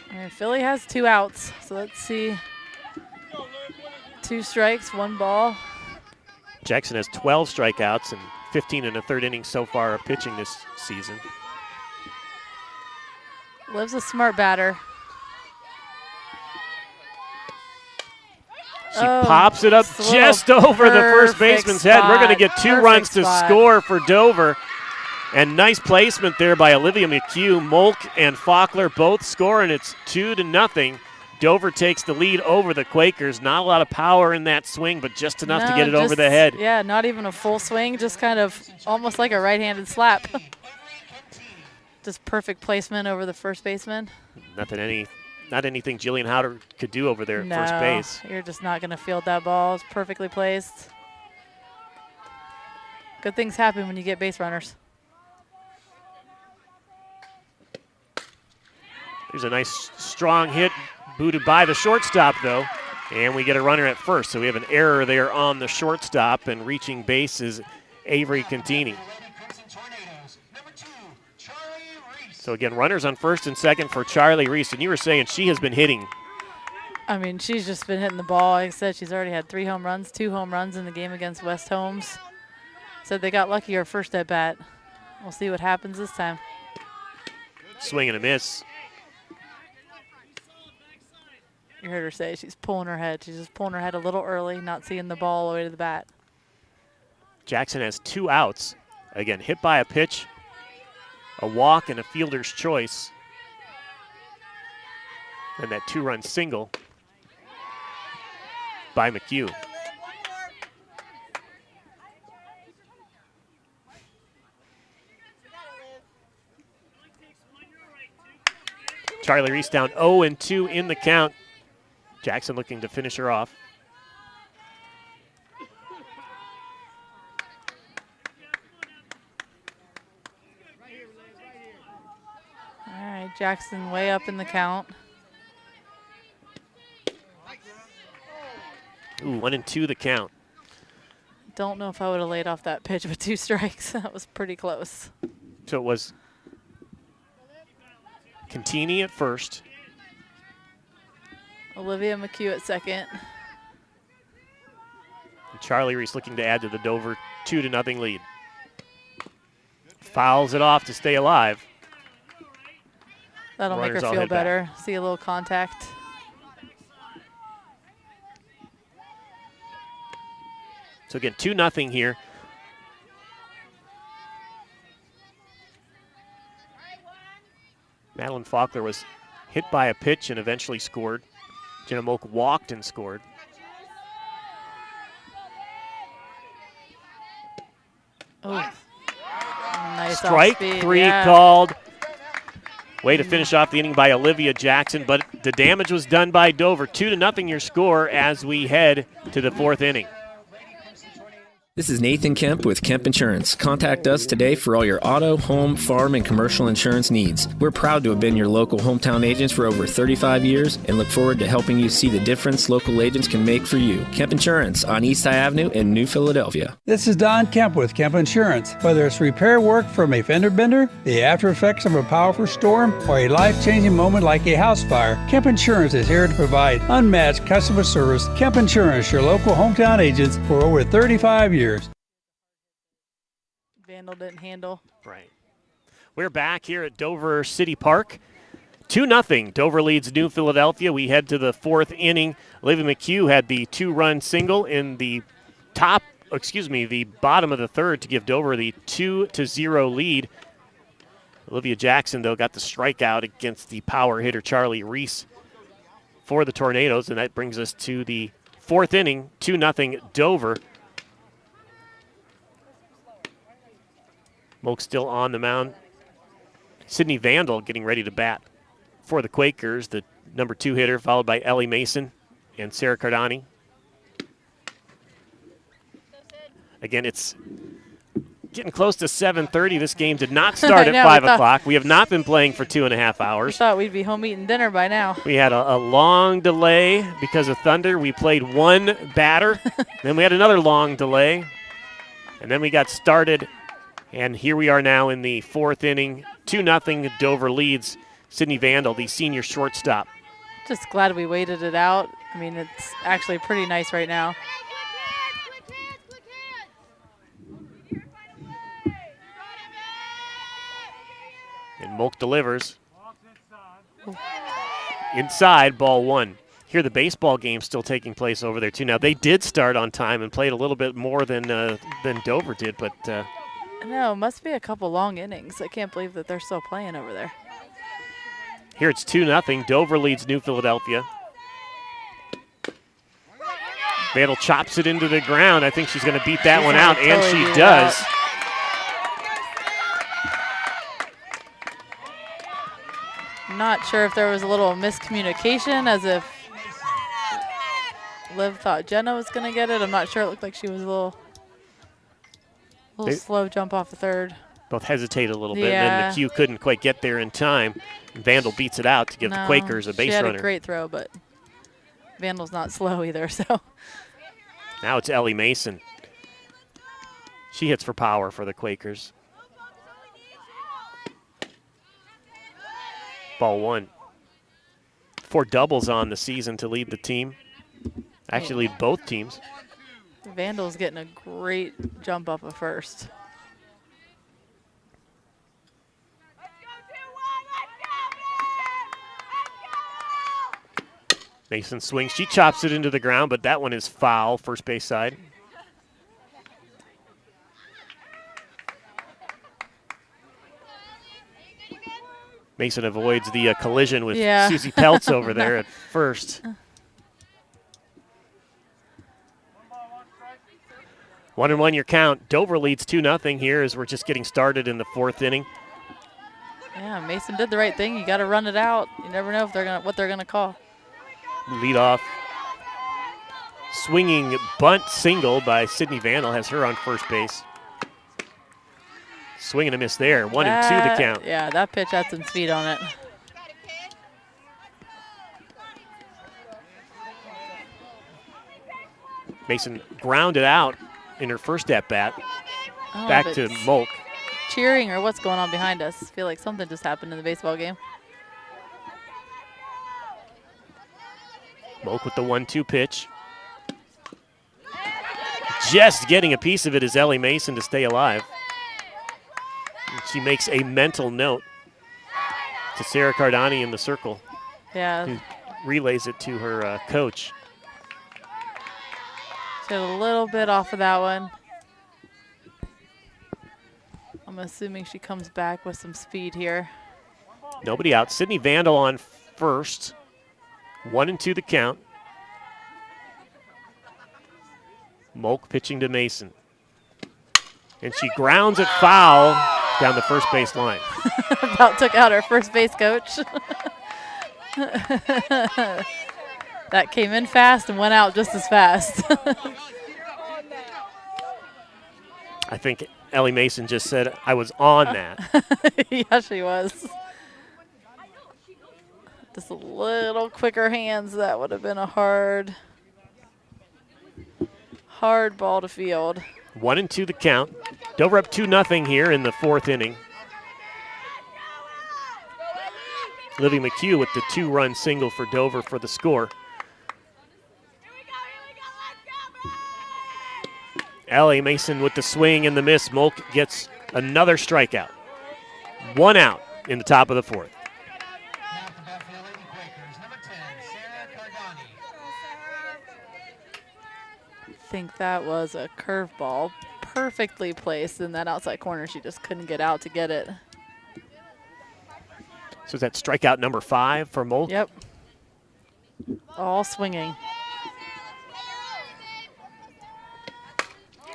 And Philly has 2 outs, so let's see. 2 strikes, 1 ball. Jackson has 12 strikeouts and 15 in the third inning so far of pitching this season. Liv's a smart batter. She pops it up just over the first baseman's head. We're going to get 2 runs to score for Dover. And nice placement there by Olivia McHugh. Molk and Faulkner both score, and it's 2-0. Dover takes the lead over the Quakers. Not a lot of power in that swing, but just enough to get it over the head. Yeah, not even a full swing, just kind of almost like a right-handed slap. Just perfect placement over the first baseman. Not anything Jillian Howder could do over there at first base. You're just not going to field that ball. It's perfectly placed. Good things happen when you get base runners. There's a nice strong hit, booted by the shortstop though, and we get a runner at first. So we have an error there on the shortstop, and reaching base is Avery Contini. So again, runners on first and second for Charlie Reese, and you were saying she has been hitting I mean, she's just been hitting the ball. Like I said, she's already had 3 home runs, 2 home runs in the game against West Holmes. Said they got lucky her first at bat. We'll see what happens this time. Swing and a miss. You heard her say she's pulling her head. She's just pulling her head a little early, not seeing the ball all the way to the bat. Jackson has 2 outs. Again, hit by a pitch, a walk, and a fielder's choice. And that 2-run single by McHugh. Charlie Reese down 0-2 in the count. Jackson looking to finish her off. All right, Jackson way up in the count. Ooh, 1-2 the count. Don't know if I would have laid off that pitch with 2 strikes. That was pretty close. So it was Contini at first. Olivia McHugh at second. And Charlie Reese looking to add to the Dover 2-0 lead. Fouls it off to stay alive. That'll Runners make her all feel head back. better. See a little contact. So again, 2-0 here. Madeline Faulkner was hit by a pitch and eventually scored. Jenna Moak walked and scored. Oh, nice Strike off-speed, 3 yeah. called. Way to finish off the inning by Olivia Jackson, but the damage was done by Dover. 2-0 your score as we head to the 4th inning. This is Nathan Kemp with Kemp Insurance. Contact us today for all your auto, home, farm, and commercial insurance needs. We're proud to have been your local hometown agents for over 35 years and look forward to helping you see the difference local agents can make for you. Kemp Insurance on East High Avenue in New Philadelphia. This is Don Kemp with Kemp Insurance. Whether it's repair work from a fender bender, the after effects of a powerful storm, or a life-changing moment like a house fire, Kemp Insurance is here to provide unmatched customer service. Kemp Insurance, your local hometown agents for over 35 years. Vandal didn't handle. Right. We're back here at Dover City Park. 2-0. Dover leads New Philadelphia. We head to the 4th inning. Olivia McHugh had the 2-run single in the the bottom of the 3rd to give Dover the 2-0 lead. Olivia Jackson, though, got the strikeout against the power hitter Charlie Reese for the Tornadoes, and that brings us to the 4th inning. 2-0 Dover. Moak still on the mound. Sydney Vandal getting ready to bat for the Quakers, the number 2 hitter, followed by Ellie Mason and Sarah Cardani. Again, it's getting close to 7:30. This game did not start at 5 o'clock. We have not been playing for 2.5 hours. We thought we'd be home eating dinner by now. We had a long delay because of thunder. We played 1 batter. Then we had another long delay. And then we got started. And here we are now in the 4th inning. 2-0 Dover leads Sydney Vandal, the senior shortstop. Just glad we waited it out. I mean, it's actually pretty nice right now. And Moak delivers. Inside, ball 1. Here the baseball game's still taking place over there too. Now they did start on time and played a little bit more than Dover did, but No, must be a couple long innings. I can't believe that they're still playing over there. Here it's 2-0. Dover leads New Philadelphia. Vandal chops it into the ground. I think she's going to beat that one out, and she does. Not sure if there was a little miscommunication, as if Liv thought Jenna was going to get it. I'm not sure. It looked like she was a little slow jump off the 3rd. Both hesitated a little bit, and then McHugh couldn't quite get there in time. And Vandal beats it out to give the Quakers a base runner. She had a great throw, but Vandal's not slow either. So now it's Ellie Mason. She hits for power for the Quakers. Ball 1. 4 doubles on the season to lead the team. Actually, lead both teams. Vandal's getting a great jump up at first. Mason swings. She chops it into the ground, but that one is foul, first base side. Mason avoids the collision with Susie Peltz over there at first. 1-1 your count. Dover leads 2-0 here as we're just getting started in the 4th inning. Yeah, Mason did the right thing. You got to run it out. You never know if what they're gonna call. Lead off. Swinging bunt single by Sydney Vandal has her on first base. Swing and a miss there. 1-2 the count. Yeah, that pitch had some speed on it. Mason grounded out in her first at-bat. Back to Molk. Cheering or what's going on behind us? I feel like something just happened in the baseball game. Molk with the 1-2 pitch. Just getting a piece of it is Ellie Mason to stay alive. And she makes a mental note to Sarah Cardani in the circle. Yeah. Who relays it to her coach. She had a little bit off of that one. I'm assuming she comes back with some speed here. Nobody out. Sydney Vandal on first. 1-2 the count. Molk pitching to Mason. And she grounds it foul down the first base line. About took out our first base coach. That came in fast and went out just as fast. I think Ellie Mason just said, I was on that. Yeah, she was. Just a little quicker hands. That would have been a hard ball to field. 1-2 the count. Dover up 2-0 here in the 4th inning. Livy McHugh with the 2-run single for Dover for the score. Ellie Mason with the swing and the miss. Molk gets another strikeout. 1 out in the top of the 4th. I think that was a curveball, perfectly placed in that outside corner. She just couldn't get out to get it. So is that strikeout number 5 for Molk? Yep. All swinging.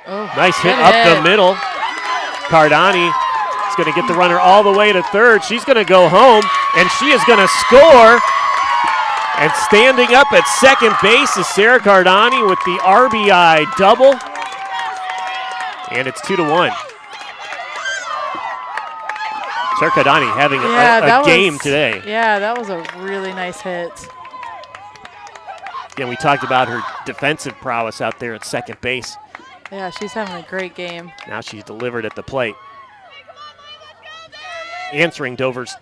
Oh, nice hit up the middle. Cardani is going to get the runner all the way to third. She's going to go home, and she is going to score. And standing up at second base is Sarah Cardani with the RBI double. And it's 2-1. Sarah Cardani having a game today. Yeah, that was a really nice hit. Again, we talked about her defensive prowess out there at second base. Yeah, she's having a great game. Now she's delivered at the plate. Answering Dover's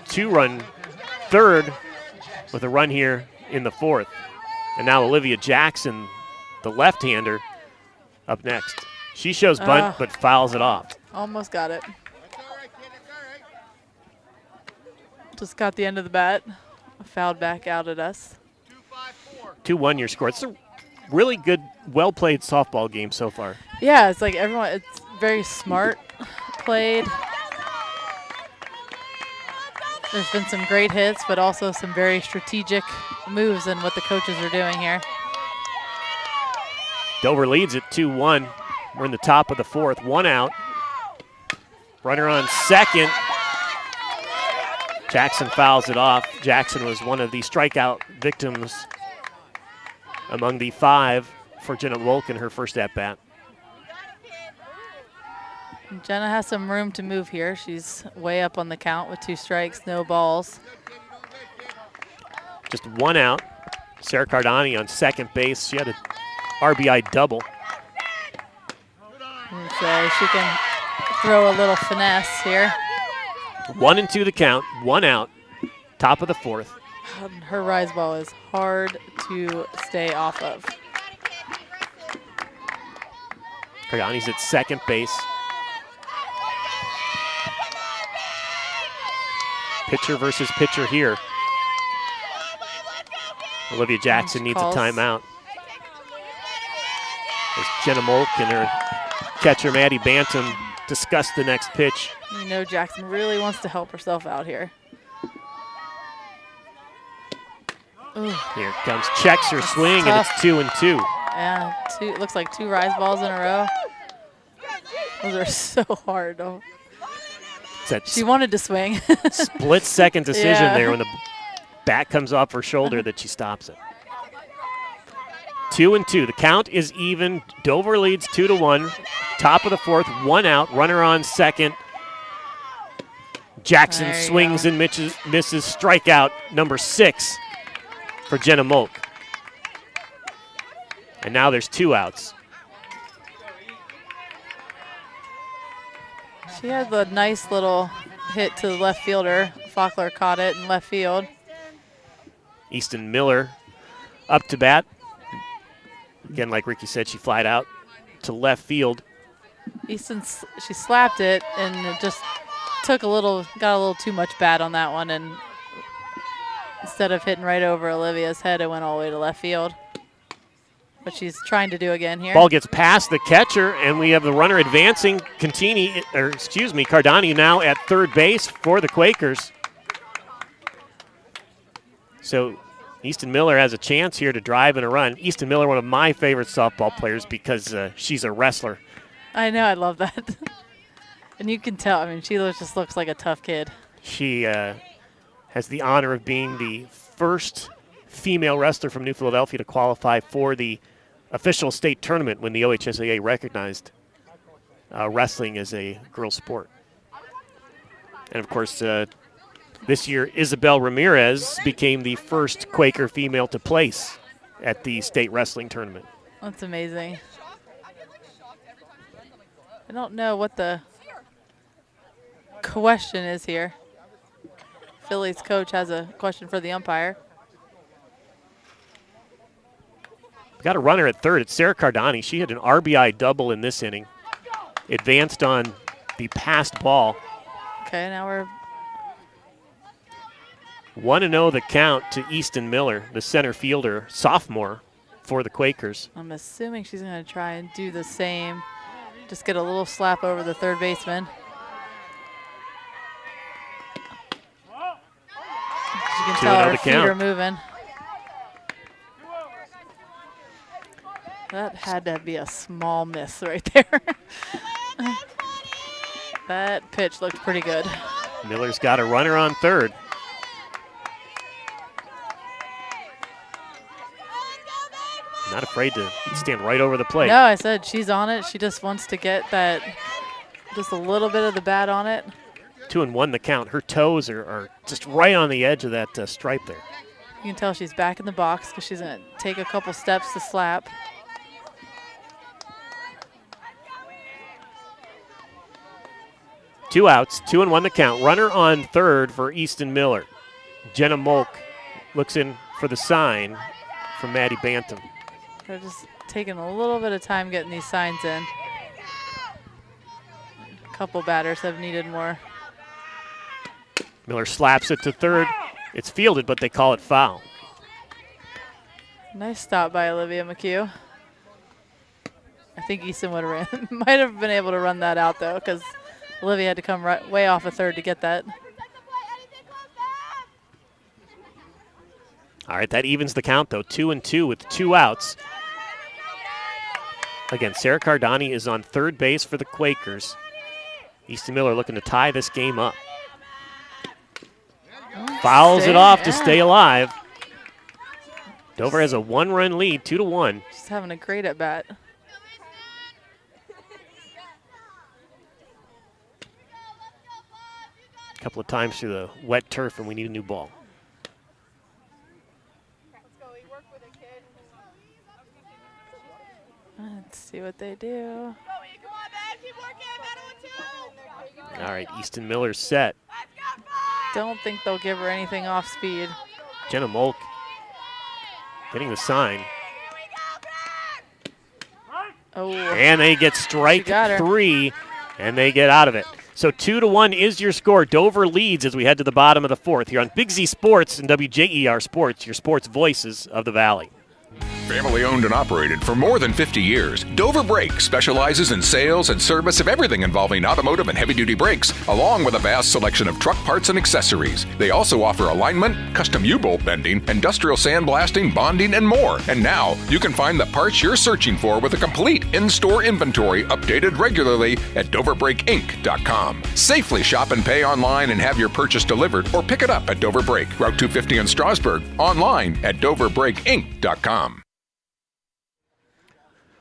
2-run third with a run here in the 4th. And now Olivia Jackson, the left-hander, up next. She shows bunt, but fouls it off. Almost got it. Just got the end of the bat. Fouled back out at us. 2-1 your score. It's a really good, well-played softball game so far. Yeah, it's like everyone, it's very smart played. There's been some great hits, but also some very strategic moves in what the coaches are doing here. Dover leads it 2-1. We're in the top of the 4th. 1 out. Runner on second. Jackson fouls it off. Jackson was one of the strikeout victims among the 5 for Jenna Wolk in her first at-bat. Jenna has some room to move here. She's way up on the count with 2 strikes, no balls. Just 1 out. Sarah Cardani on second base. She had an RBI double. And so she can throw a little finesse here. 1-2 the count, 1 out, top of the 4th. Her rise ball is hard to stay off of. Cardani's at second base. Pitcher versus pitcher here. Olivia Jackson needs a timeout. As Jenna Molk and her catcher Maddie Bantam discuss the next pitch. You know Jackson really wants to help herself out here. Ooh. Here comes, checks her swing, and it's 2-2. Yeah, it looks like 2 rise balls in a row. Those are so hard. Oh. She wanted to swing. Split-second decision there when the bat comes off her shoulder that she stops it. 2-2. The count is even. Dover leads 2-1. Top of the fourth, 1 out. Runner on second. Jackson swings and misses. Strikeout number 6 for Jenna Molk. And now there's 2 outs. She had the nice little hit to the left fielder. Faulkner caught it in left field. Easton Miller up to bat. Again, like Rikki said, she flied out to left field. Easton, she slapped it and it just got a little too much bat on that one, and instead of hitting right over Olivia's head, it went all the way to left field. But she's trying to do again here. Ball gets past the catcher, and we have the runner advancing. Cardani now at third base for the Quakers. So Easton Miller has a chance here to drive in a run. Easton Miller, one of my favorite softball players because she's a wrestler. I know, I love that. And you can tell, I mean, she just looks like a tough kid. She has the honor of being the first female wrestler from New Philadelphia to qualify for the official state tournament when the OHSAA recognized wrestling as a girls' sport. And, of course, this year, Isabel Ramirez became the first Quaker female to place at the state wrestling tournament. That's amazing. I don't know what the question is here. Philly's coach has a question for the umpire. Got a runner at third. It's Sarah Cardani. She had an RBI double in this inning. Advanced on the passed ball. Okay, now we're 1-0 the count to Easton Miller, the center fielder, sophomore for the Quakers. I'm assuming she's going to try and do the same. Just get a little slap over the third baseman. You can tell her feet are moving. That had to be a small miss right there. That pitch looked pretty good. Miller's got a runner on third. Not afraid to stand right over the plate. No, I said she's on it. She just wants to get that, just a little bit of the bat on it. 2-1 the count. Her toes are just right on the edge of that stripe there. You can tell she's back in the box because she's going to take a couple steps to slap. Two outs, 2-1 the count. Runner on third for Easton Miller. Jenna Molk looks in for the sign from Maddie Bantam. They're just taking a little bit of time getting these signs in. A couple batters have needed more. Miller slaps it to third. It's fielded, but they call it foul. Nice stop by Olivia McHugh. I think Easton might have been able to run that out, though, because Olivia had to come way off a third to get that. All right, that evens the count, though. 2-2 with 2 outs. Again, Sarah Cardani is on third base for the Quakers. Easton Miller looking to tie this game up. Fouls it off to stay alive. Dover has a 1-run lead, 2-1. Just having a great at-bat. A couple of times through the wet turf, and we need a new ball. Let's see what they do. All right, Easton Miller's set. Don't think they'll give her anything off speed. Jenna Molk getting the sign. Oh. And they get strike 3, and they get out of it. So 2-1 is your score. Dover leads as we head to the bottom of the 4th here on Big Z Sports and WJER Sports, your sports voices of the Valley. Family owned and operated for more than 50 years, Dover Brake specializes in sales and service of everything involving automotive and heavy-duty brakes, along with a vast selection of truck parts and accessories. They also offer alignment, custom U-bolt bending, industrial sandblasting, bonding, and more. And now, you can find the parts you're searching for with a complete in-store inventory updated regularly at DoverBrakeInc.com. Safely shop and pay online and have your purchase delivered, or pick it up at Dover Brake, Route 250 in Strasburg, online at DoverBrakeInc.com.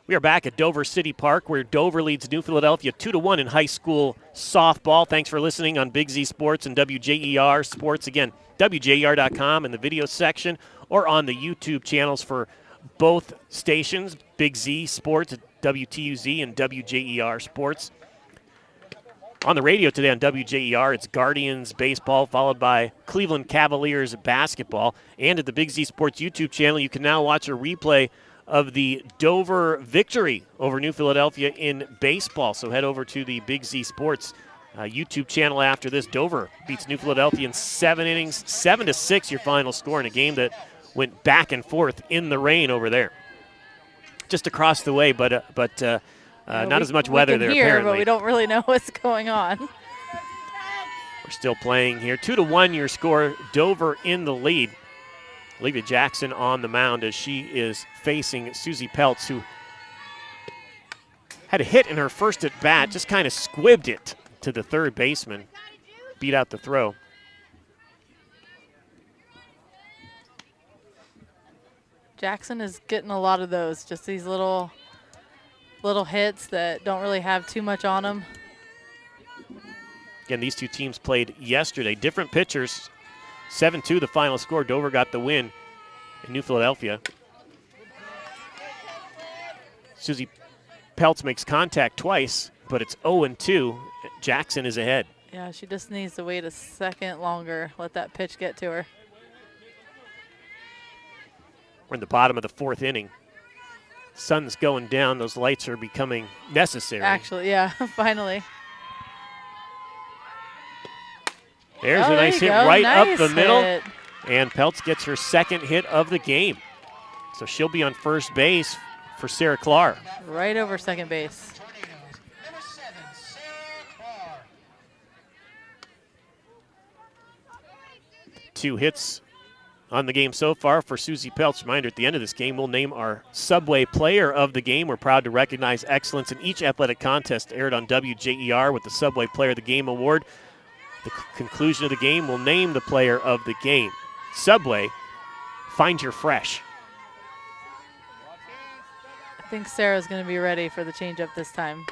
We are back at Dover City Park, where Dover leads New Philadelphia 2-1 in high school softball. Thanks for listening on Big Z Sports and WJER Sports. Again, WJER.com in the video section, or on the YouTube channels for both stations, Big Z Sports, WTUZ, and WJER Sports. On the radio today on WJER, it's Guardians baseball, followed by Cleveland Cavaliers basketball. And at the Big Z Sports YouTube channel, you can now watch a replay of the Dover victory over New Philadelphia in baseball. So head over to the Big Z Sports YouTube channel after this. Dover beats New Philadelphia in 7 innings, 7-6 your final score in a game that went back and forth in the rain over there. Just across the way, but not as much weather there apparently. But we don't really know what's going on. We're still playing here. 2-1 your score. Dover in the lead. Olivia Jackson on the mound as she is facing Susie Peltz, who had a hit in her first at bat, just kind of squibbed it to the third baseman, beat out the throw. Jackson is getting a lot of those, just these little hits that don't really have too much on them. Again, these two teams played yesterday. Different pitchers. 7-2 the final score. Dover got the win in New Philadelphia. Susie Peltz makes contact twice, but it's 0-2. Jackson is ahead. Yeah, she just needs to wait a second longer, let that pitch get to her. We're in the bottom of the 4th inning. Sun's going down. Those lights are becoming necessary. Actually, yeah, finally. There's a nice hit right up the middle. And Peltz gets her second hit of the game. So she'll be on first base for Sarah Clark. Right over second base. Two hits on the game so far for Susie Peltz. Reminder, at the end of this game, we'll name our Subway Player of the Game. We're proud to recognize excellence in each athletic contest aired on WJER with the Subway Player of the Game award. The conclusion of the game will name the player of the game. Subway, find your fresh. I think Sarah's going to be ready for the changeup this time.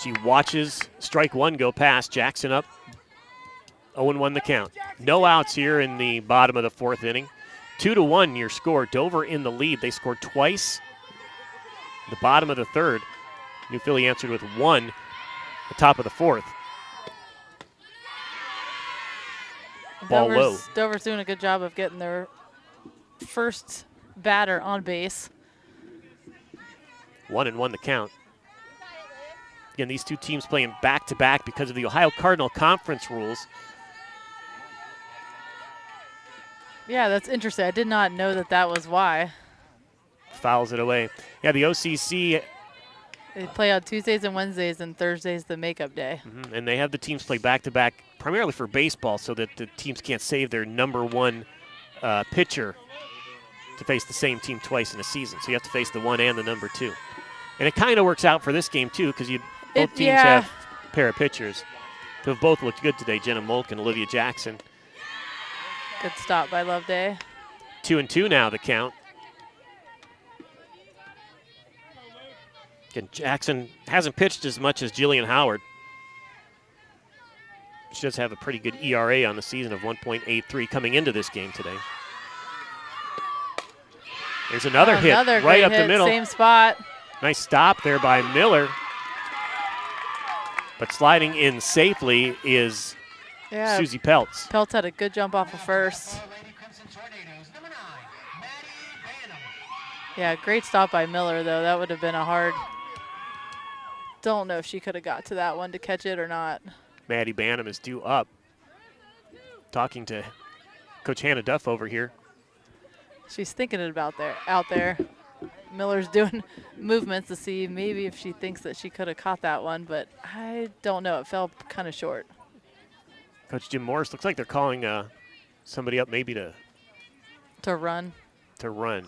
She watches strike one go past. Jackson up. 0-1 the count. No outs here in the bottom of the 4th inning. 2-1 your score. Dover in the lead. They scored twice. The bottom of the 3rd. New Philly answered with 1 the top of the 4th. Ball low. Dover's doing a good job of getting their first batter on base. 1-1 the count. Again, these two teams playing back-to-back because of the Ohio Cardinal Conference rules. Yeah, that's interesting. I did not know that was why. Fouls it away. Yeah, the OCC. They play on Tuesdays and Wednesdays, and Thursday's the makeup day. Mm-hmm. And they have the teams play back-to-back primarily for baseball so that the teams can't save their number one pitcher to face the same team twice in a season. So you have to face the 1 and the number 2. And it kind of works out for this game, too, because both teams have a pair of pitchers who have both looked good today, Jenna Molk and Olivia Jackson. Good stop by Loveday. 2-2 now, the count. Again, Jackson hasn't pitched as much as Jillian Howard. She does have a pretty good ERA on the season of 1.83 coming into this game today. There's another hit right up the middle. Same spot. Nice stop there by Miller. But sliding in safely is Yeah. Susie Peltz. Peltz had a good jump off of first. Yeah, great stop by Miller, though. That would have been a hard. Don't know if she could have got to that one to catch it or not. Maddie Bannum is due up. Talking to Coach Hannah Duff over here. She's thinking it about out there. Miller's doing movements to see maybe if she thinks that she could have caught that one, but I don't know. It fell kind of short. Coach Jim Morris, looks like they're calling somebody up maybe to run. To run.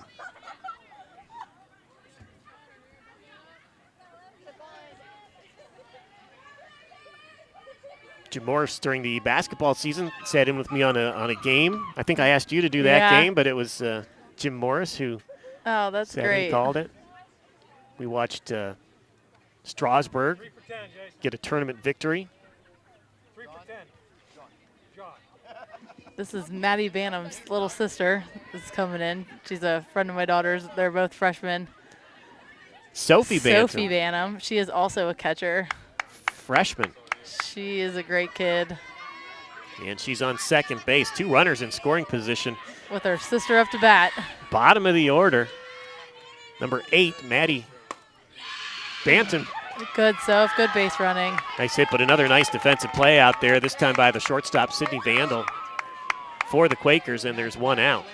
Jim Morris during the basketball season sat in with me on a game. I think I asked you to do that game, but it was Jim Morris who that's great. And called it. We watched Strasburg get a tournament victory. This is Maddie Bannum's little sister is coming in. She's a friend of my daughter's. They're both freshmen. Sophie Bannum. She is also a catcher. Freshman. She is a great kid. And she's on second base. 2 runners in scoring position. With her sister up to bat. Bottom of the order. Number 8, Maddie Banton. Good, Soph. Good base running. Nice hit, but another nice defensive play out there, this time by the shortstop, Sydney Vandal, for the Quakers, and there's 1 out.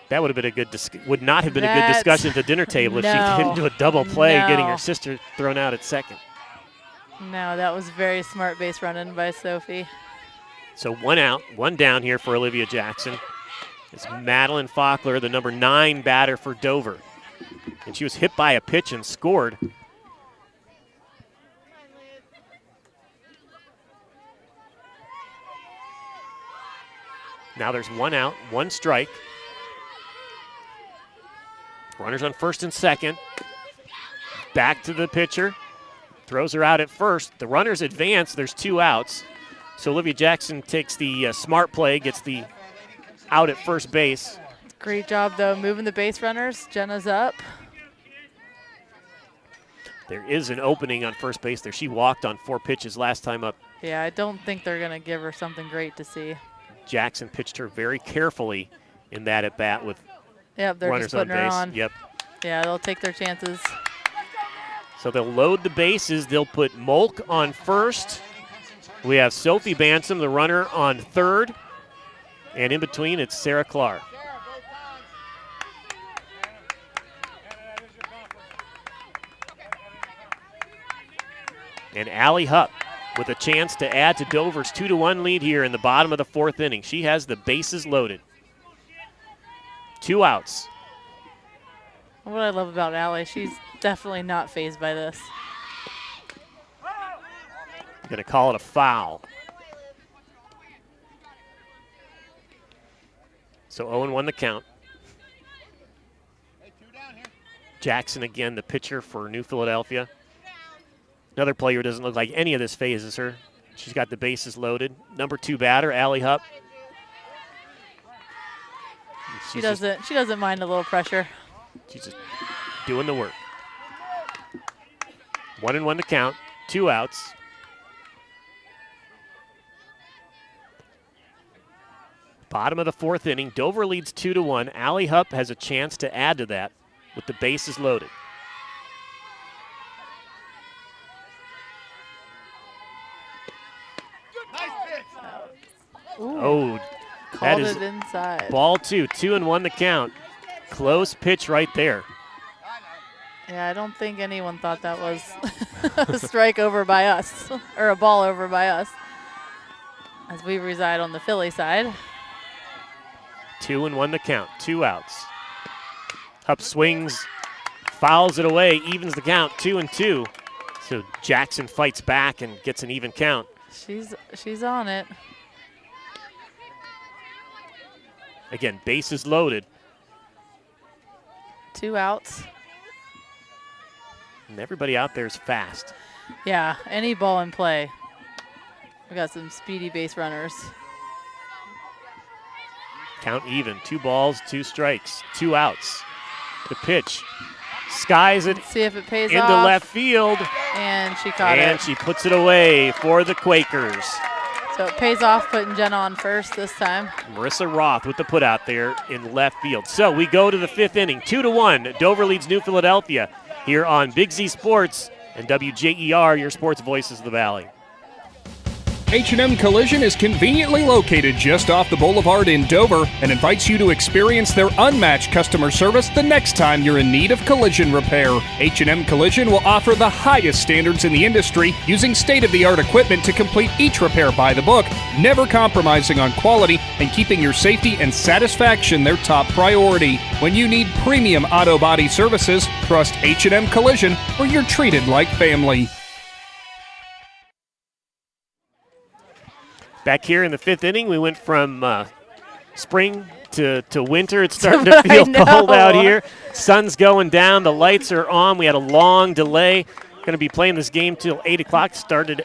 That would have been would not have been a good discussion at the dinner table if she didn't do a double play, getting her sister thrown out at second. No, that was very smart base running by Sophie. So 1 out, 1 down here for Olivia Jackson. It's Madeline Faulkner, the number 9 batter for Dover. And she was hit by a pitch and scored. Now there's 1 out, 1 strike. Runners on first and second. Back to the pitcher. Throws her out at first. The runners advance. There's 2 outs. So Olivia Jackson takes the smart play, gets the out at first base. Great job, though, moving the base runners. Jenna's up. There is an opening on first base there. She walked on 4 pitches last time up. Yeah, I don't think they're going to give her something great to see. Jackson pitched her very carefully in that at bat with they're runners just putting on base. Her on. Yep. Yeah, they'll take their chances. So they'll load the bases. They'll put Molk on first. We have Sophie Bansom, the runner, on third. And in between, it's Sarah Clark. And Allie Hupp with a chance to add to Dover's 2-1 lead here in the bottom of the 4th inning. She has the bases loaded. 2 outs. What I love about Allie, she's definitely not fazed by this. Going to call it a foul. So Owen won the count. Jackson again, the pitcher for New Philadelphia. Another player who doesn't look like any of this phases her. She's got the bases loaded. Number 2 batter, Allie Hupp. She doesn't mind a little pressure. She's just doing the work. 1-1 to count, 2 outs. Bottom of the 4th inning, Dover leads 2-1. Allie Hupp has a chance to add to that with the bases loaded. Ooh, that is it inside. Ball 2, 2-1 the count. Close pitch right there. Yeah, I don't think anyone thought that was a strike over by us, or a ball over by us, as we reside on the Philly side. 2-1 the count, 2 outs. Hupp swings, fouls it away, evens the count, 2-2. So Jackson fights back and gets an even count. She's on it. Again, bases loaded. 2 outs. And everybody out there is fast. Yeah, any ball in play. We got some speedy base runners. Count even, 2 balls, 2 strikes, 2 outs. The pitch, skies it Let's see if it pays into off. left field. And she caught it. And she puts it away for the Quakers. So it pays off putting Jenna on first this time. Marissa Roth with the put out there in left field. So we go to the 5th inning. 2-1. Dover leads New Philadelphia here on Big Z Sports and WJER, your sports voices of the Valley. H&M Collision is conveniently located just off the boulevard in Dover and invites you to experience their unmatched customer service the next time you're in need of collision repair. H&M Collision will offer the highest standards in the industry, using state-of-the-art equipment to complete each repair by the book, never compromising on quality and keeping your safety and satisfaction their top priority. When you need premium auto body services, trust H&M Collision, where you're treated like family. Back here in the 5th inning, we went from spring to winter. It's starting to feel cold out here. Sun's going down. The lights are on. We had a long delay. Going to be playing this game till 8 o'clock. Started,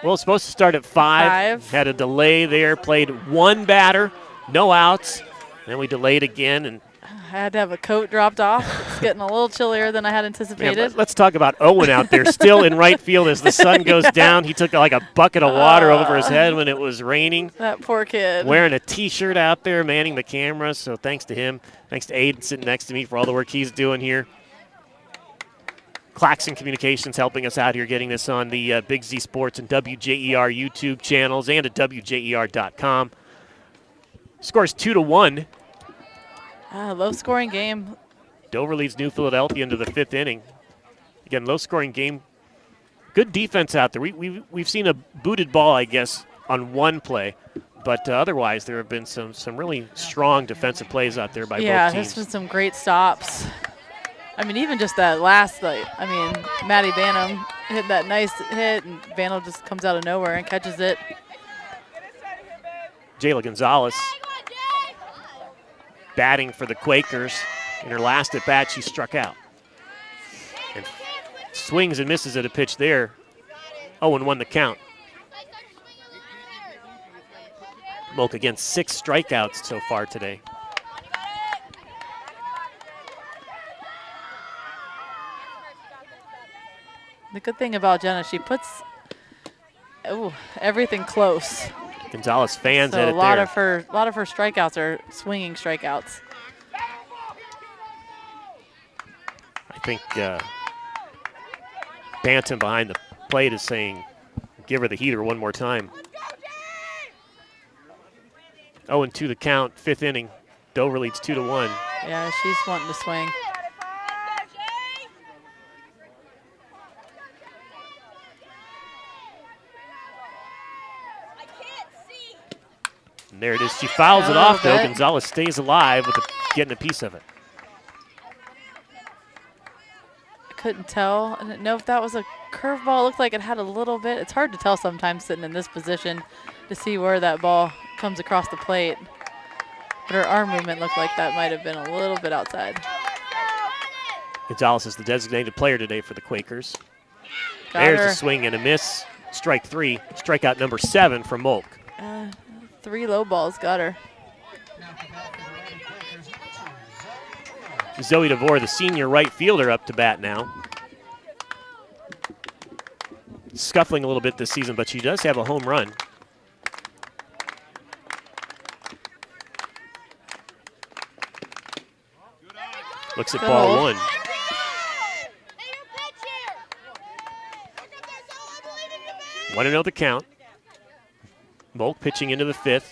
well, it's supposed to start at 5. Had a delay there. Played one batter, no outs. Then we delayed again, and I had to have a coat dropped off. It's getting a little chillier than I had anticipated. Man, let's talk about Owen out there, still in right field as the sun goes down. He took like a bucket of water over his head when it was raining. That poor kid. Wearing a T-shirt out there, manning the camera. So thanks to him. Thanks to Aidan sitting next to me for all the work he's doing here. Claxon Communications helping us out here, getting this on the Big Z Sports and WJER YouTube channels and at WJER.com. Scores 2-1. Low-scoring game. Dover leads New Philadelphia into the 5th inning. Again, low-scoring game. Good defense out there. We've seen a booted ball, I guess, on one play, but otherwise there have been some really strong defensive plays out there by both teams. Yeah, there's been some great stops. I mean, even just that last, Maddie Banham hit that nice hit, and Banham just comes out of nowhere and catches it. Jayla Gonzalez batting for the Quakers. In her last at bat, she struck out. And swings and misses at a pitch there. Owen won the count. Moak again, 6 strikeouts so far today. The good thing about Jenna, she puts everything close. Gonzalez fans at it there. A lot of her strikeouts are swinging strikeouts. I think Bantam behind the plate is saying, give her the heater one more time. 0-2 the count, 5th inning. Dover leads 2-1. Yeah, she's wanting to swing. And there it is. She fouls it off, though. Gonzalez stays alive with getting a piece of it. I couldn't tell. I didn't know if that was a curveball. It looked like it had a little bit. It's hard to tell sometimes sitting in this position to see where that ball comes across the plate. But her arm movement looked like that might have been a little bit outside. Gonzalez is the designated player today for the Quakers. There's a swing and a miss. Strike 3. Strikeout number 7 from Molk. 3 low balls got her. Zoe DeVore, the senior right fielder, up to bat now. Scuffling a little bit this season, but she does have a home run. Looks at ball 1. Want to know the count. Molk pitching into the 5th.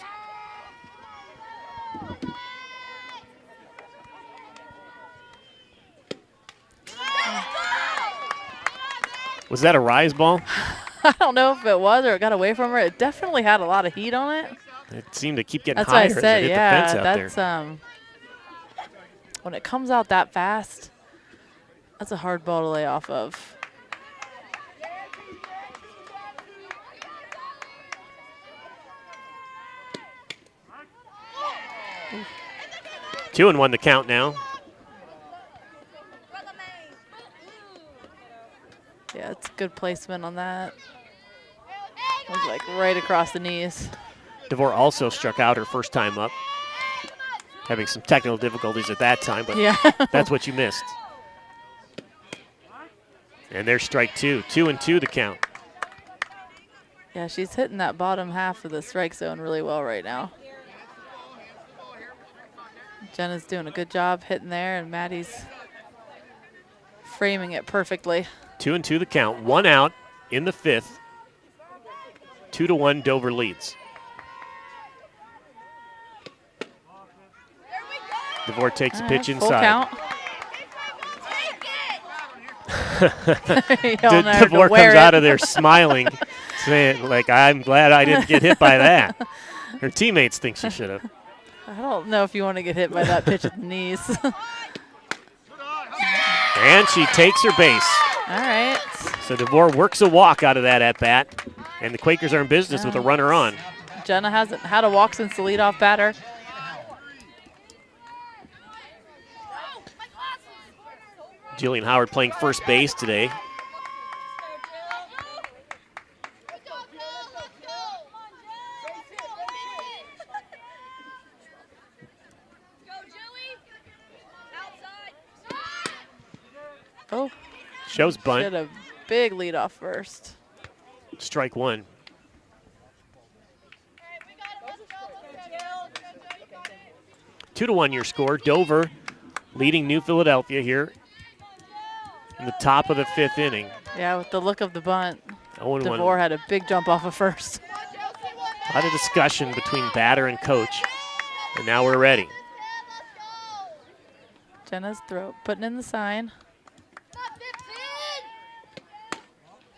Was that a rise ball? I don't know if it was or it got away from her. It definitely had a lot of heat on it. It seemed to keep getting that's higher what I said. as it hit Yeah, the fence out that's when it comes out that fast, that's a hard ball to lay off of. 2-1 the count now. Yeah, it's good placement on that. It was like right across the knees. DeVore also struck out her first time up. Having some technical difficulties at that time, but yeah. That's what you missed. And there's strike two. 2-2 the count. Yeah, she's hitting that bottom half of the strike zone really well right now. Jenna's doing a good job hitting there, and Maddie's framing it perfectly. 2-2 the count. 1 out in the 5th. 2-1 Dover leads. DeVore takes a pitch inside. Full count. DeVore comes out of there smiling, saying, like, I'm glad I didn't get hit by that. Her teammates think she should have. I don't know if you want to get hit by that pitch at the knees. And she takes her base. All right. So DeVore works a walk out of that at-bat, and the Quakers are in business with a runner on. Jenna hasn't had a walk since the leadoff batter. Jillian Howard playing first base today. Oh. Shows bunt. She had a big leadoff first. Strike one. Two to 1 your score. Dover leading New Philadelphia here in the top of the 5th inning. Yeah, with the look of the bunt, 0-1. DeVore had a big jump off of first. A lot of discussion between batter and coach, and now we're ready. Jenna's putting in the sign.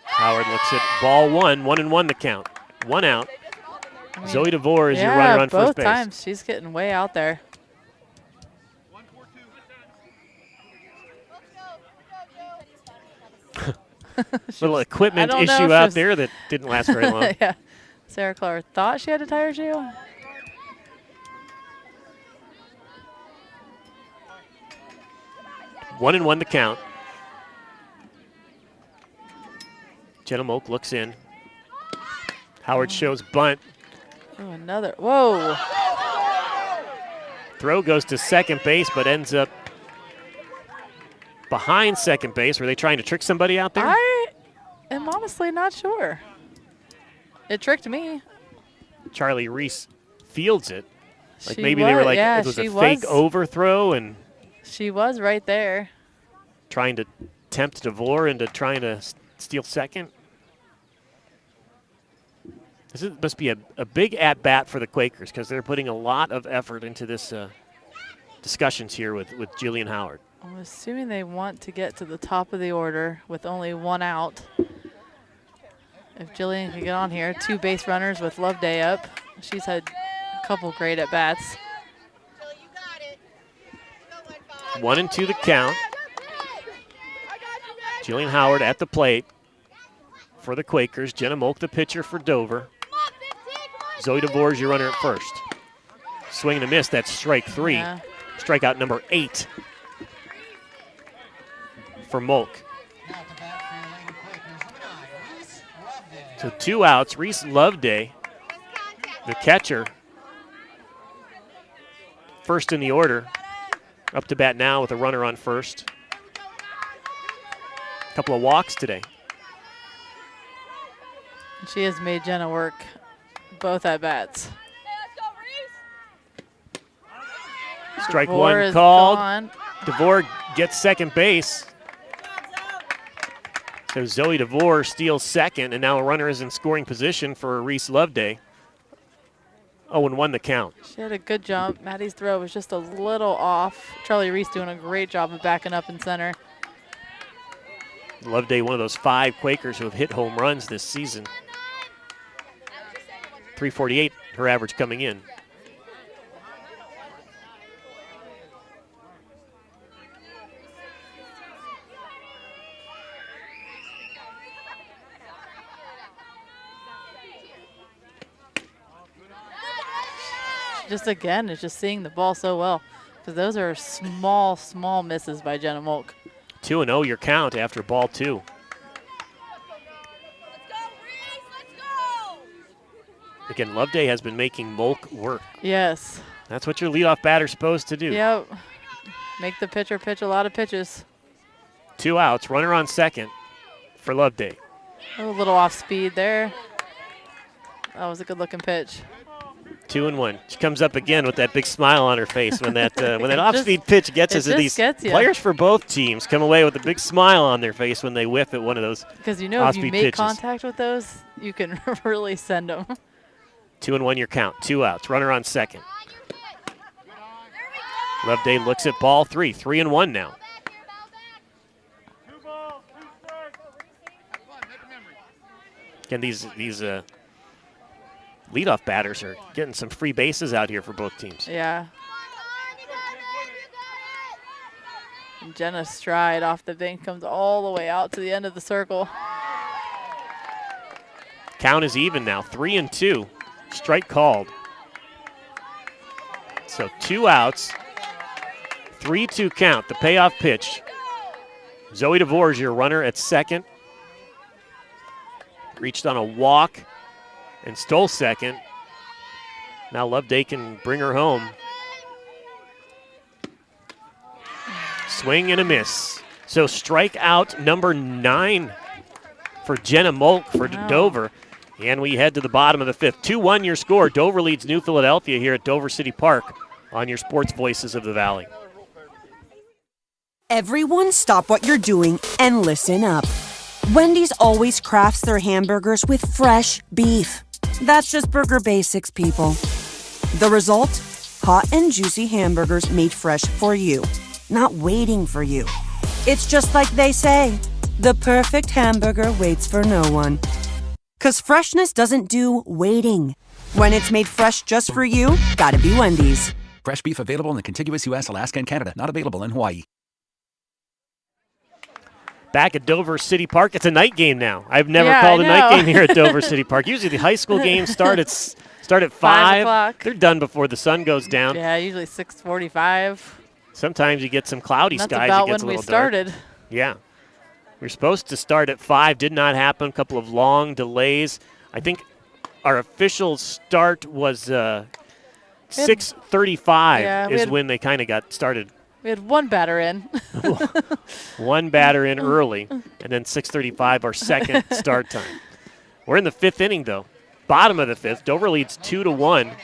Howard looks at ball 1-1 the count. 1 out. Zoe DeVore is your runner on first base. Both times she's getting way out there. Little equipment issue out there that didn't last very long. Yeah. Sarah Clark thought she had a tire issue. One and one the count. Jenna Moak looks in. Howard shows bunt. Oh, another. Whoa. Throw goes to second base, but ends up behind second base. Were they trying to trick somebody out there? I am honestly not sure. It tricked me. Charlie Reese fields it. Like She maybe they were was- like, yeah, it was she a fake was. overthrow and She was right there. trying to tempt DeVore into trying to steal second. Must be a big at-bat for the Quakers because they're putting a lot of effort into this discussions here with Jillian Howard. I'm assuming they want to get to the top of the order with only 1 out. If Jillian can get on here, 2 base runners with Loveday up. She's had a couple great at-bats. 1-2 the count. Jillian Howard at the plate for the Quakers. Jenna Moak, the pitcher for Dover. Zoe DeVore is your runner at first. Swing and a miss, that's strike 3. Yeah. Strikeout number 8 for Moak. So 2 outs. Reese Loveday, the catcher, first in the order. Up to bat now with a runner on first. A couple of walks today. She has made Jenna work both at-bats. Strike DeVore one is called. gone. DeVore gets second base. So Zoe DeVore steals second, and now a runner is in scoring position for Reese Loveday. 0-1 the count. She had a good jump. Maddie's throw was just a little off. Charlie Reese doing a great job of backing up in center. Loveday, one of those 5 Quakers who have hit home runs this season. 348, her average coming in. Just again, it's just seeing the ball so well. Because those are small misses by Jenna Moak. 2-0 your count after ball 2. Again, Loveday has been making Moak work. Yes. That's what your leadoff batter's supposed to do. Yep. Make the pitcher pitch a lot of pitches. 2 outs, runner on second. for Loveday. A little off speed there. That was a good-looking pitch. 2-1. She comes up again with that big smile on her face when that off-speed pitch gets us. These players for both teams come away with a big smile on their face when they whiff at one of those off-speed pitches. Because if you make contact with those, you can really send them. 2-1 your count. 2 outs. Runner on second. Loveday looks at ball 3. 3-1 now. Again, these leadoff batters are getting some free bases out here for both teams. Yeah. And Jenna Stride off the bank comes all the way out to the end of the circle. Count is even now, 3-2. Strike called. So 2 outs, 3-2 count. The payoff pitch. Zoe DeVore is your runner at second. Reached on a walk and stole second. Now Loveday can bring her home. Swing and a miss. So strikeout number 9 for Jenna Molk for Dover. And we head to the bottom of the 5th. 2-1 your score. Dover leads New Philadelphia here at Dover City Park on your Sports Voices of the Valley. Everyone stop what you're doing and listen up. Wendy's always crafts their hamburgers with fresh beef. That's just burger basics, people. The result? Hot and juicy hamburgers made fresh for you, not waiting for you. It's just like they say, the perfect hamburger waits for no one. 'Cause freshness doesn't do waiting. When it's made fresh just for you, gotta be Wendy's. Fresh beef available in the contiguous U.S., Alaska, and Canada. Not available in Hawaii. Back at Dover City Park. It's a night game now. I've never called a night game here at Dover City Park. Usually the high school games start at 5 o'clock. They're done before the sun goes down. Yeah, usually 6:45. Sometimes you get some cloudy skies. That's about it gets when a we little dark. started. Yeah. We're supposed to start at 5. Did not happen. A couple of long delays. I think our official start was 6:35 is when they kind of got started. We had one batter in. One batter in early, and then 6:35 our second start time. We're in the 5th inning, though. Bottom of the 5th. Dover leads 2-1.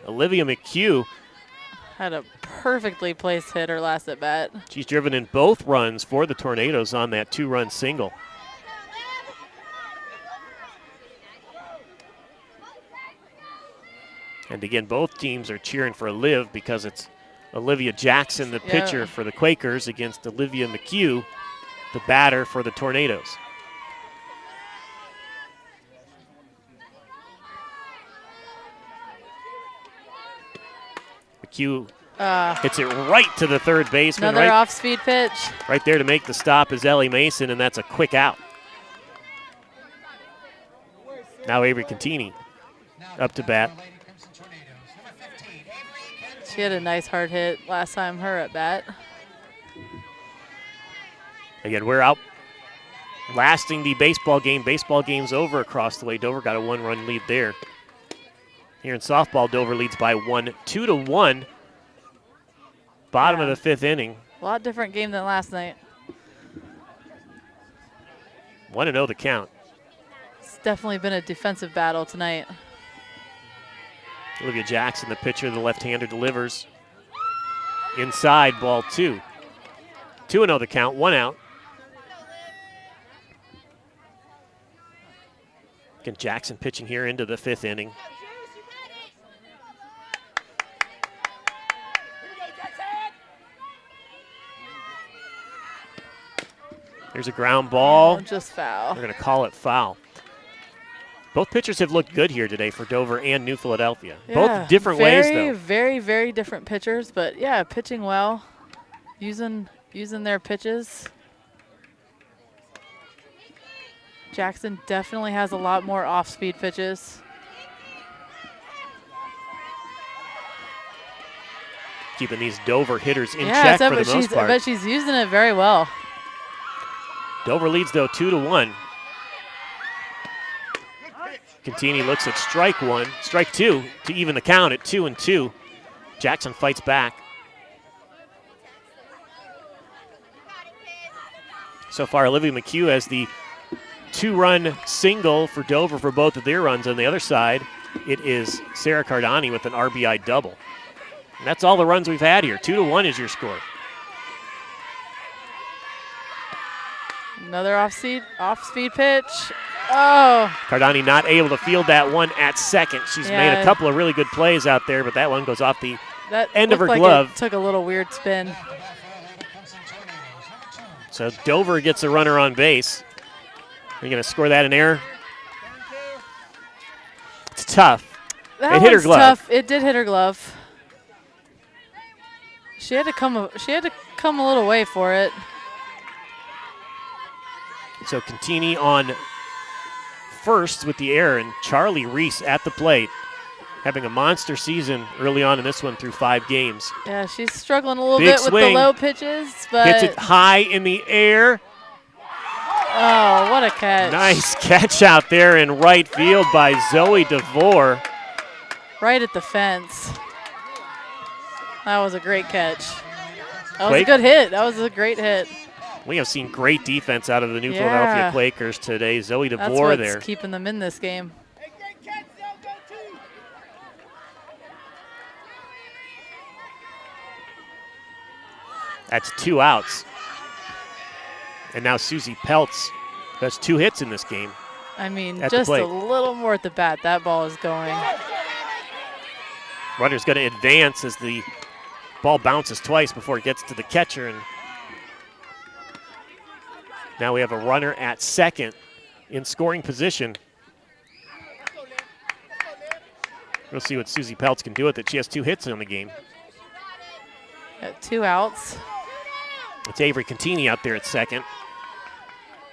Olivia McHugh had a perfectly placed hitter last at bat. She's driven in both runs for the Tornadoes on that 2-run single. And again, both teams are cheering for Liv because it's Olivia Jackson, the pitcher for the Quakers, against Olivia McHugh, the batter for the Tornadoes. McHugh hits it right to the third baseman. Another off-speed pitch. Right there to make the stop is Ellie Mason, and that's a quick out. Now Avery Contini up to bat. She had a nice hard hit last time her at bat. Again, we're out lasting the baseball game. Baseball game's over across the way. Dover got a 1-run lead there. Here in softball, Dover leads by 1, 2-1. Bottom of the 5th inning. A lot different game than last night. 1-0 the count. It's definitely been a defensive battle tonight. Olivia Jackson, the pitcher, the left-hander, delivers. Inside, ball 2. 2-0 the count, 1 out. Again, Jackson pitching here into the 5th inning. There's a ground ball. Oh, just foul. They're going to call it foul. Both pitchers have looked good here today for Dover and New Philadelphia. Yeah, both different ways, though. Very, very different pitchers, but yeah, pitching well, using their pitches. Jackson definitely has a lot more off-speed pitches. Keeping these Dover hitters in check for the most part. I bet she's using it very well. Dover leads, though, 2-1. Contini looks at strike 1, strike 2 to even the count at 2-2. Jackson fights back. So far, Olivia McHugh has the 2-run single for Dover for both of their runs. On the other side, it is Sarah Cardani with an RBI double. And that's all the runs we've had here. 2-1 is your score. Another off-speed pitch. Oh. Cardani not able to field that one at second. She's made a couple of really good plays out there, but that one goes off the end of her glove. It took a little weird spin. So Dover gets a runner on base. Are you going to score that in error? It's tough. It hit her glove. Tough. It did hit her glove. She had to come a little way for it. So Contini on first with the error, and Charlie Reese at the plate, having a monster season early on in this one through 5 games. Yeah, she's struggling a little bit with the low pitches, but hits it high in the air. Oh, what a catch. Nice catch out there in right field by Zoe DeVore. Right at the fence. That was a great catch. That was a good hit. That was a great hit. We have seen great defense out of the New Philadelphia Quakers today. Zoe DeVore That's what's keeping them in this game. That's 2 outs. And now Susie Peltz has 2 hits in this game. I mean, just a little more at the bat. That ball is going. Runner's going to advance as the ball bounces twice before it gets to the catcher. And now we have a runner at second in scoring position. We'll see what Susie Peltz can do with it. She has 2 hits in the game. Got 2 outs. It's Avery Contini out there at second.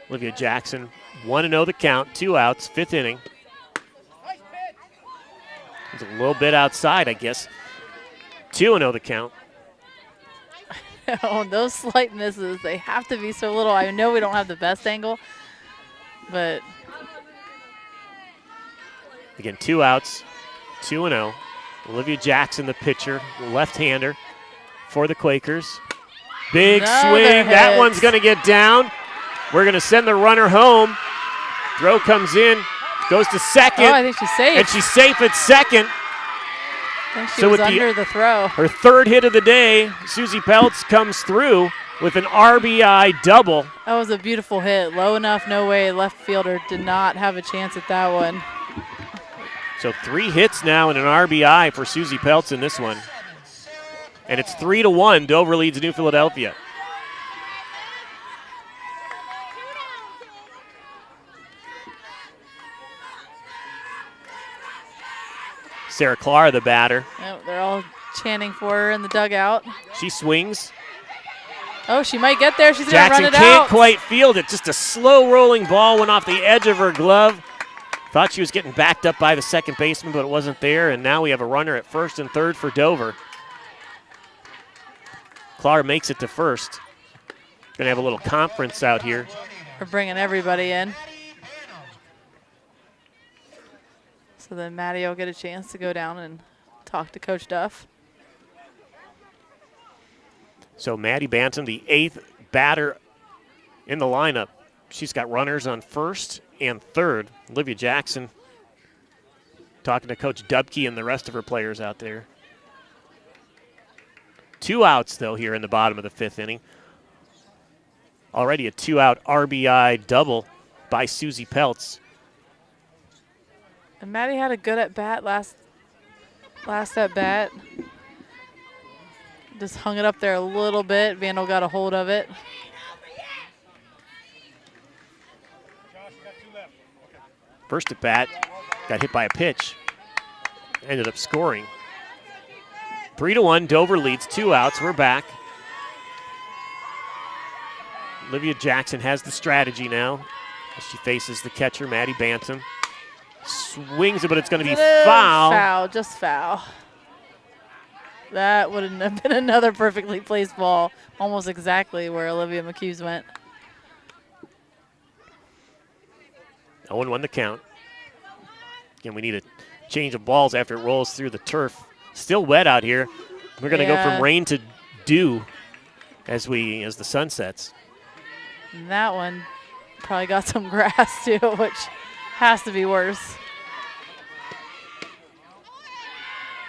Olivia Jackson, 1-0 the count, 2 outs, 5th inning. It's a little bit outside, I guess. 2-0 the count. Oh, those slight misses, they have to be so little. I know we don't have the best angle, but. Again, 2 outs, 2-0. Olivia Jackson, the pitcher, left-hander for the Quakers. Big swing. That one's going to get down. We're going to send the runner home. Throw comes in, goes to second. Oh, I think she's safe. And she's safe at second. I think she was under the throw. Her 3rd hit of the day, Susie Peltz comes through with an RBI double. That was a beautiful hit. Low enough, no way. Left fielder did not have a chance at that one. So 3 hits now and an RBI for Susie Peltz in this one. And it's 3-1. Dover leads New Philadelphia. Sarah Clara, the batter. Oh, they're all chanting for her in the dugout. She swings. Oh, she might get there. She's going to run it out. Jackson can't quite field it. Just a slow rolling ball went off the edge of her glove. Thought she was getting backed up by the second baseman, but it wasn't there. And now we have a runner at first and third for Dover. Clara makes it to first. Going to have a little conference out here. We're bringing everybody in. So then Maddie will get a chance to go down and talk to Coach Duff. So Maddie Bantam, the 8th batter in the lineup. She's got runners on first and third. Olivia Jackson talking to Coach Dubke and the rest of her players out there. 2 outs, though, here in the bottom of the 5th inning. Already a 2-out RBI double by Susie Peltz. And Maddie had a good at-bat last at-bat. Just hung it up there a little bit. Vandal got a hold of it. First at-bat, got hit by a pitch. Ended up scoring. 3-1, Dover leads, 2 outs. We're back. Olivia Jackson has the strategy now as she faces the catcher, Maddie Bantam. Swings it, but it's going to be foul. Foul, just foul. That wouldn't have been another perfectly placed ball, almost exactly where Olivia McHugh's went. Owen won the count. Again, we need a change of balls after it rolls through the turf. Still wet out here. We're going to go from rain to dew as the sun sets. And that one probably got some grass too, which has to be worse.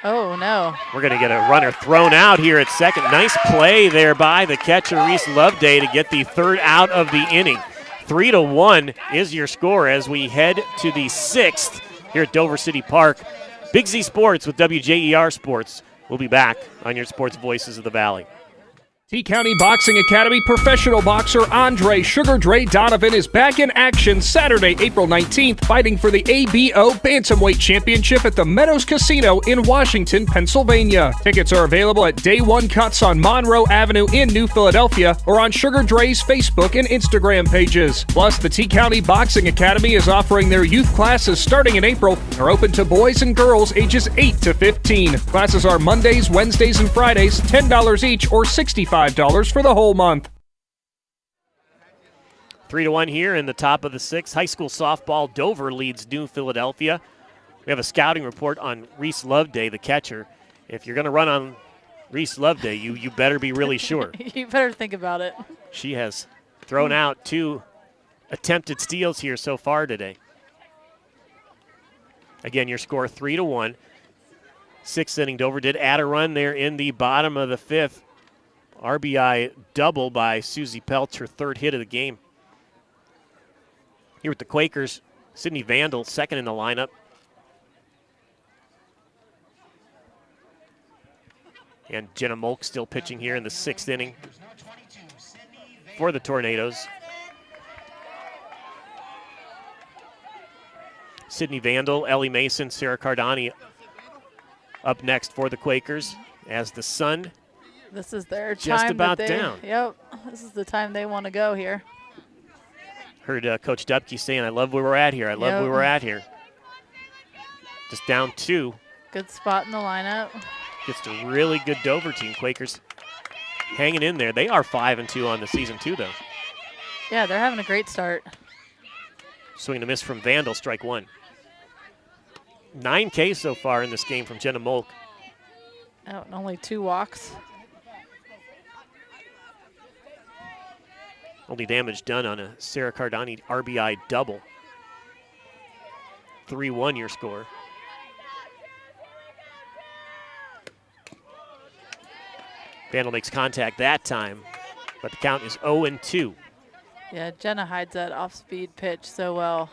Oh, no. We're going to get a runner thrown out here at second. Nice play there by the catcher, Reese Loveday, to get the third out of the inning. 3-1 is your score as we head to the sixth here at Dover City Park. Big Z Sports with WJER Sports. We'll be back on your Sports Voices of the Valley. T-County Boxing Academy professional boxer Andre Sugar Dre Donovan is back in action Saturday, April 19th, fighting for the ABO Bantamweight Championship at the Meadows Casino in Washington, Pennsylvania. Tickets are available at Day One Cuts on Monroe Avenue in New Philadelphia or on Sugar Dre's Facebook and Instagram pages. Plus, the T-County Boxing Academy is offering their youth classes starting in April. They're open to boys and girls ages 8 to 15. Classes are Mondays, Wednesdays, and Fridays, $10 each or $65 for the whole month. 3-1 here in the top of the sixth. High school softball, Dover leads New Philadelphia. We have a scouting report on Reese Loveday, the catcher. If you're going to run on Reese Loveday, you better be really sure. You better think about it. She has thrown out 2 attempted steals here so far today. Again, your score 3-1. Sixth inning, Dover did add a run there in the bottom of the fifth. RBI double by Susie Peltz, her third hit of the game. Here with the Quakers, Sydney Vandal, second in the lineup. And Jenna Molk still pitching here in the sixth inning for the Tornadoes. Sydney Vandal, Ellie Mason, Sarah Cardani up next for the Quakers as the sun this is their just time about down. Yep, this is the time they want to go here. Heard Coach Dupke saying, I love where we're at here. I love where we're at here. Just down 2. Good spot in the lineup. Gets a really good Dover team. Quakers hanging in there. They are 5-2 on the season too, though. Yeah, they're having a great start. Swing and a miss from Vandal, strike 1. 9 Ks so far in this game from Jenna Molk. Oh, and only 2 walks. Only damage done on a Sarah Cardani RBI double. 3-1 your score. Vandal makes contact that time, but the count is 0-2. Yeah, Jenna hides that off-speed pitch so well.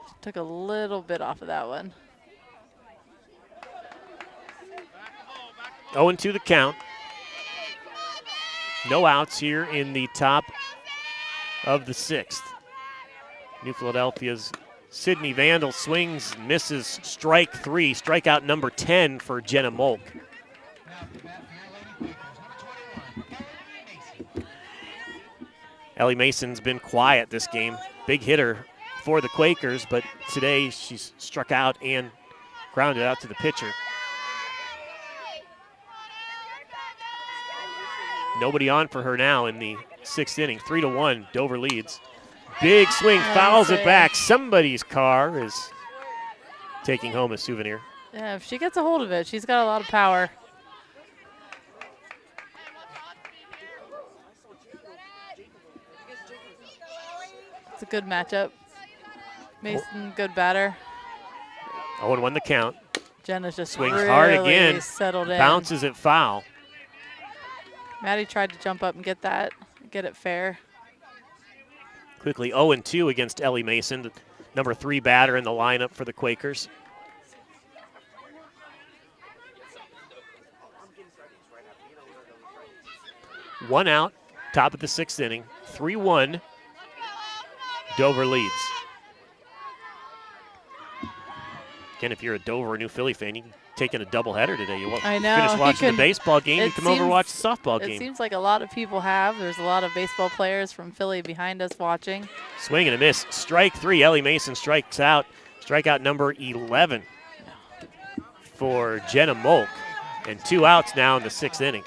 She took a little bit off of that one. 0-2 the count. No outs here in the top of the sixth. New Philadelphia's Sydney Vandal swings, misses, strike 3, strikeout number 10 for Jenna Molk. Ellie Mason's been quiet this game. Big hitter for the Quakers, but today she's struck out and grounded out to the pitcher. Nobody on for her now in the sixth inning. 3-1, Dover leads. Big swing, fouls it back. Somebody's car is taking home a souvenir. Yeah, if she gets a hold of it, she's got a lot of power. It's a good matchup. Mason, good batter. Owen won the count. Jenna's just swings really hard again. Settled in. Bounces it foul. Maddie tried to jump up and get it fair. Quickly 0-2 against Ellie Mason, the number 3 batter in the lineup for the Quakers. One out, top of the sixth inning. 3-1, Dover leads. Again, if you're a Dover or New Philly fan, you can take in a doubleheader today. You want I know. finish watching the baseball game, you come over and watch the softball game. It seems like a lot of people have. There's a lot of baseball players from Philly behind us watching. Swing and a miss. Strike 3. Ellie Mason strikes out. Strikeout number 11 for Jenna Molk. And 2 outs now in the sixth inning.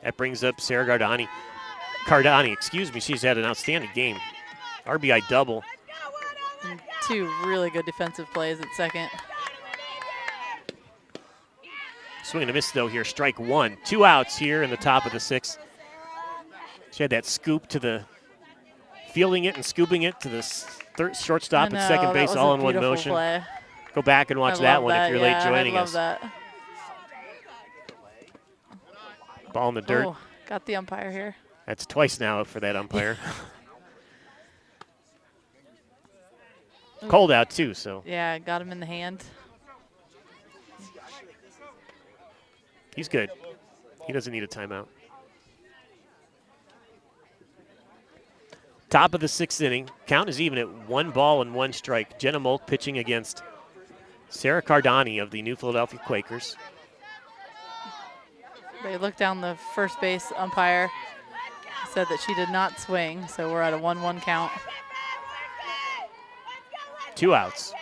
That brings up Sarah Cardani, she's had an outstanding game. RBI double. And 2 really good defensive plays at second. Swing and a miss, though, here. Strike one. 2 outs here in the top of the 6th. She had that scoop to the fielding it and scooping it to the shortstop and second base all in one motion. Play. Go back and watch that one if you're late joining us. us. That. Ball in the dirt. Oh, got the umpire here. That's twice now for that umpire. Cold out, too, so. Yeah, got him in the hand. He's good. He doesn't need a timeout. Top of the 6th inning. Count is even at 1 ball and 1 strike. Jenna Molk pitching against Sarah Cardani of the New Philadelphia Quakers. They looked down the first base umpire. Said that she did not swing, so we're at a 1-1 count. 2 outs.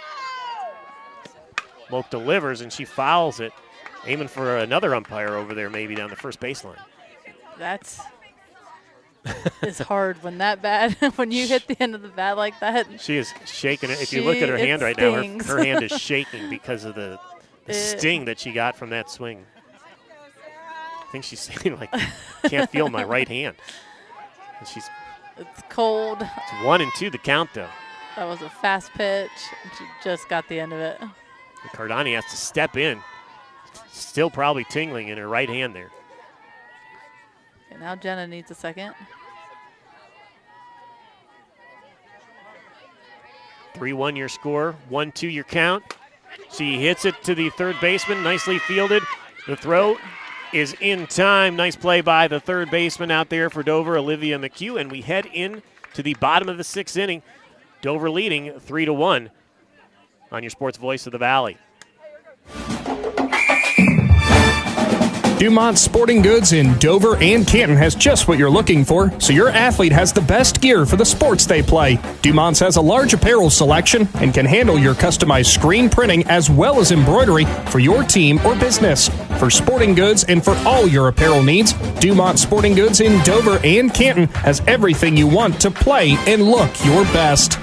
Molk delivers, and she fouls it, aiming for another umpire over there, maybe down the first baseline. That's is hard when that bad, when you hit the end of the bat like that. She is shaking it. If you look at her hand right now, her hand is shaking because of the sting that she got from that swing. I think she's saying, like, can't feel my right hand. And it's cold. It's 1-2 the count, though. That was a fast pitch. She just got the end of it. And Cardani has to step in. Still probably tingling in her right hand there. Okay, now Jenna needs a second. 3-1 your score, 1-2 your count. She hits it to the third baseman, nicely fielded. The throw is in time. Nice play by the third baseman out there for Dover, Olivia McHugh, and we head in to the bottom of the 6th inning. Dover leading 3-1 on your Sports Voice of the Valley. Dumont Sporting Goods in Dover and Canton has just what you're looking for, so your athlete has the best gear for the sports they play. Dumont's has a large apparel selection and can handle your customized screen printing as well as embroidery for your team or business. For sporting goods and for all your apparel needs, Dumont Sporting Goods in Dover and Canton has everything you want to play and look your best.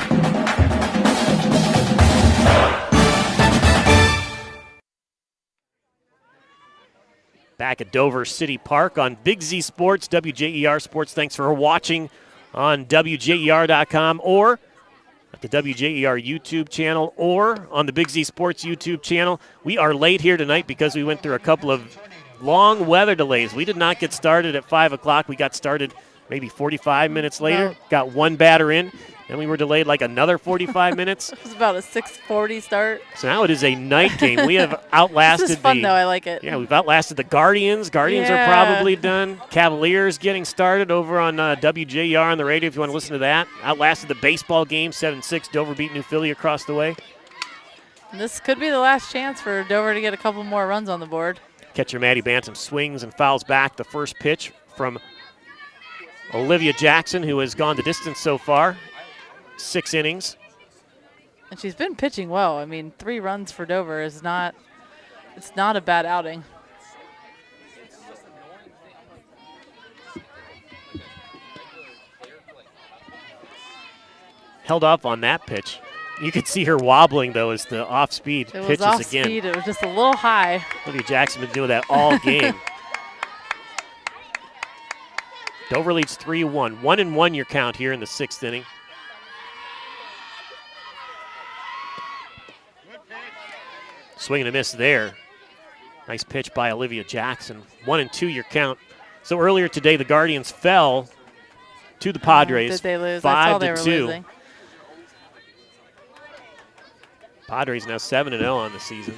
Back at Dover City Park on Big Z Sports, WJER Sports. Thanks for watching on WJER.com or at the WJER YouTube channel or on the Big Z Sports YouTube channel. We are late here tonight because we went through a couple of long weather delays. We did not get started at 5 o'clock. We got started maybe 45 minutes later. Got one batter in. Then we were delayed like another 45 minutes. It was about a 6:40 start. So now it is a night game. We have outlasted this is fun, though. I like it. Yeah, we've outlasted the Guardians. Guardians are probably done. Cavaliers getting started over on WJER on the radio if you want to listen to that. Outlasted the baseball game, 7-6. Dover beat New Philly across the way. And this could be the last chance for Dover to get a couple more runs on the board. Catcher Maddie Bantam swings and fouls back the first pitch from Olivia Jackson, who has gone the distance so far. 6 innings. And she's been pitching well. I mean, 3 runs for Dover is not a bad outing. Held up on that pitch. You could see her wobbling, though, as the off-speed pitches again. It was off-speed. It was just a little high. Olivia Jackson been doing that all game. Dover leads 3-1. 1-1 your count here in the 6th inning. Swing and a miss there. Nice pitch by Olivia Jackson. 1-2 your count. So earlier today, the Guardians fell to the Padres. Did they lose? 5-2. That's all they were losing. Padres now 7-0 on the season.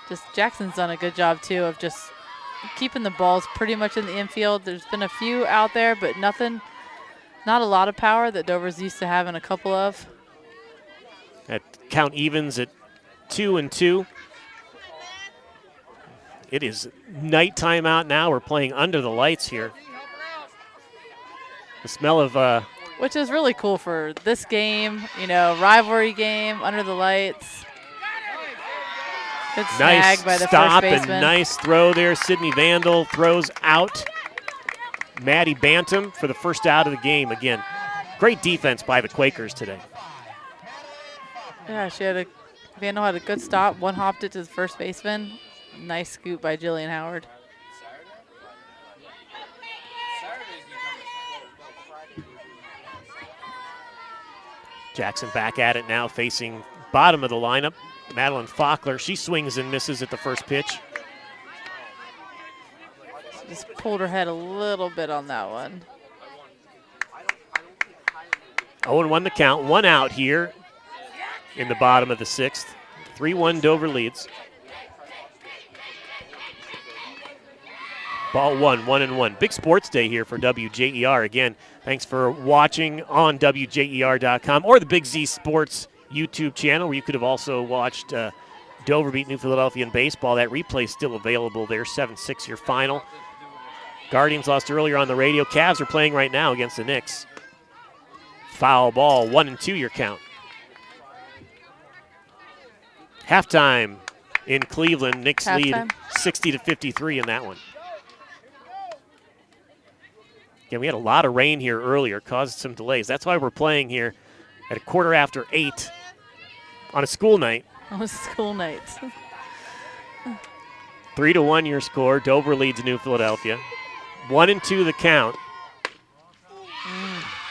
Just Jackson's done a good job, too, of just keeping the balls pretty much in the infield. There's been a few out there, but nothing. Not a lot of power that Dover's used to having a couple of. That count evens at 2-2. It is nighttime out now. We're playing under the lights here. The smell of... Which is really cool for this game, you know, rivalry game, under the lights. Good snag by the first baseman. And nice throw there. Sydney Vandal throws out Maddie Bantam for the first out of the game again. Great defense by the Quakers today. Yeah, Vandal had a good stop. One hopped it to the first baseman. Nice scoop by Jillian Howard. Jackson back at it now, facing bottom of the lineup. Madeline Faulkner, she swings and misses at the first pitch. Just pulled her head a little bit on that one. Owen won the count, 1 out here in the bottom of the 6th. 3-1 Dover leads. Ball 1-1-1. Big sports day here for WJER. Again, thanks for watching on WJER.com or the Big Z Sports YouTube channel, where you could have also watched Dover beat New Philadelphia in baseball. That replay is still available there. 7-6 your final. Guardians lost earlier on the radio. Cavs are playing right now against the Knicks. Foul ball, 1-2 your count. Halftime in Cleveland. Knicks lead 60-53 in that one. Again, we had a lot of rain here earlier, caused some delays. That's why we're playing here at 8:15 on a school night. On a school night. 3-1 your score. Dover leads New Philadelphia. 1-2 the count.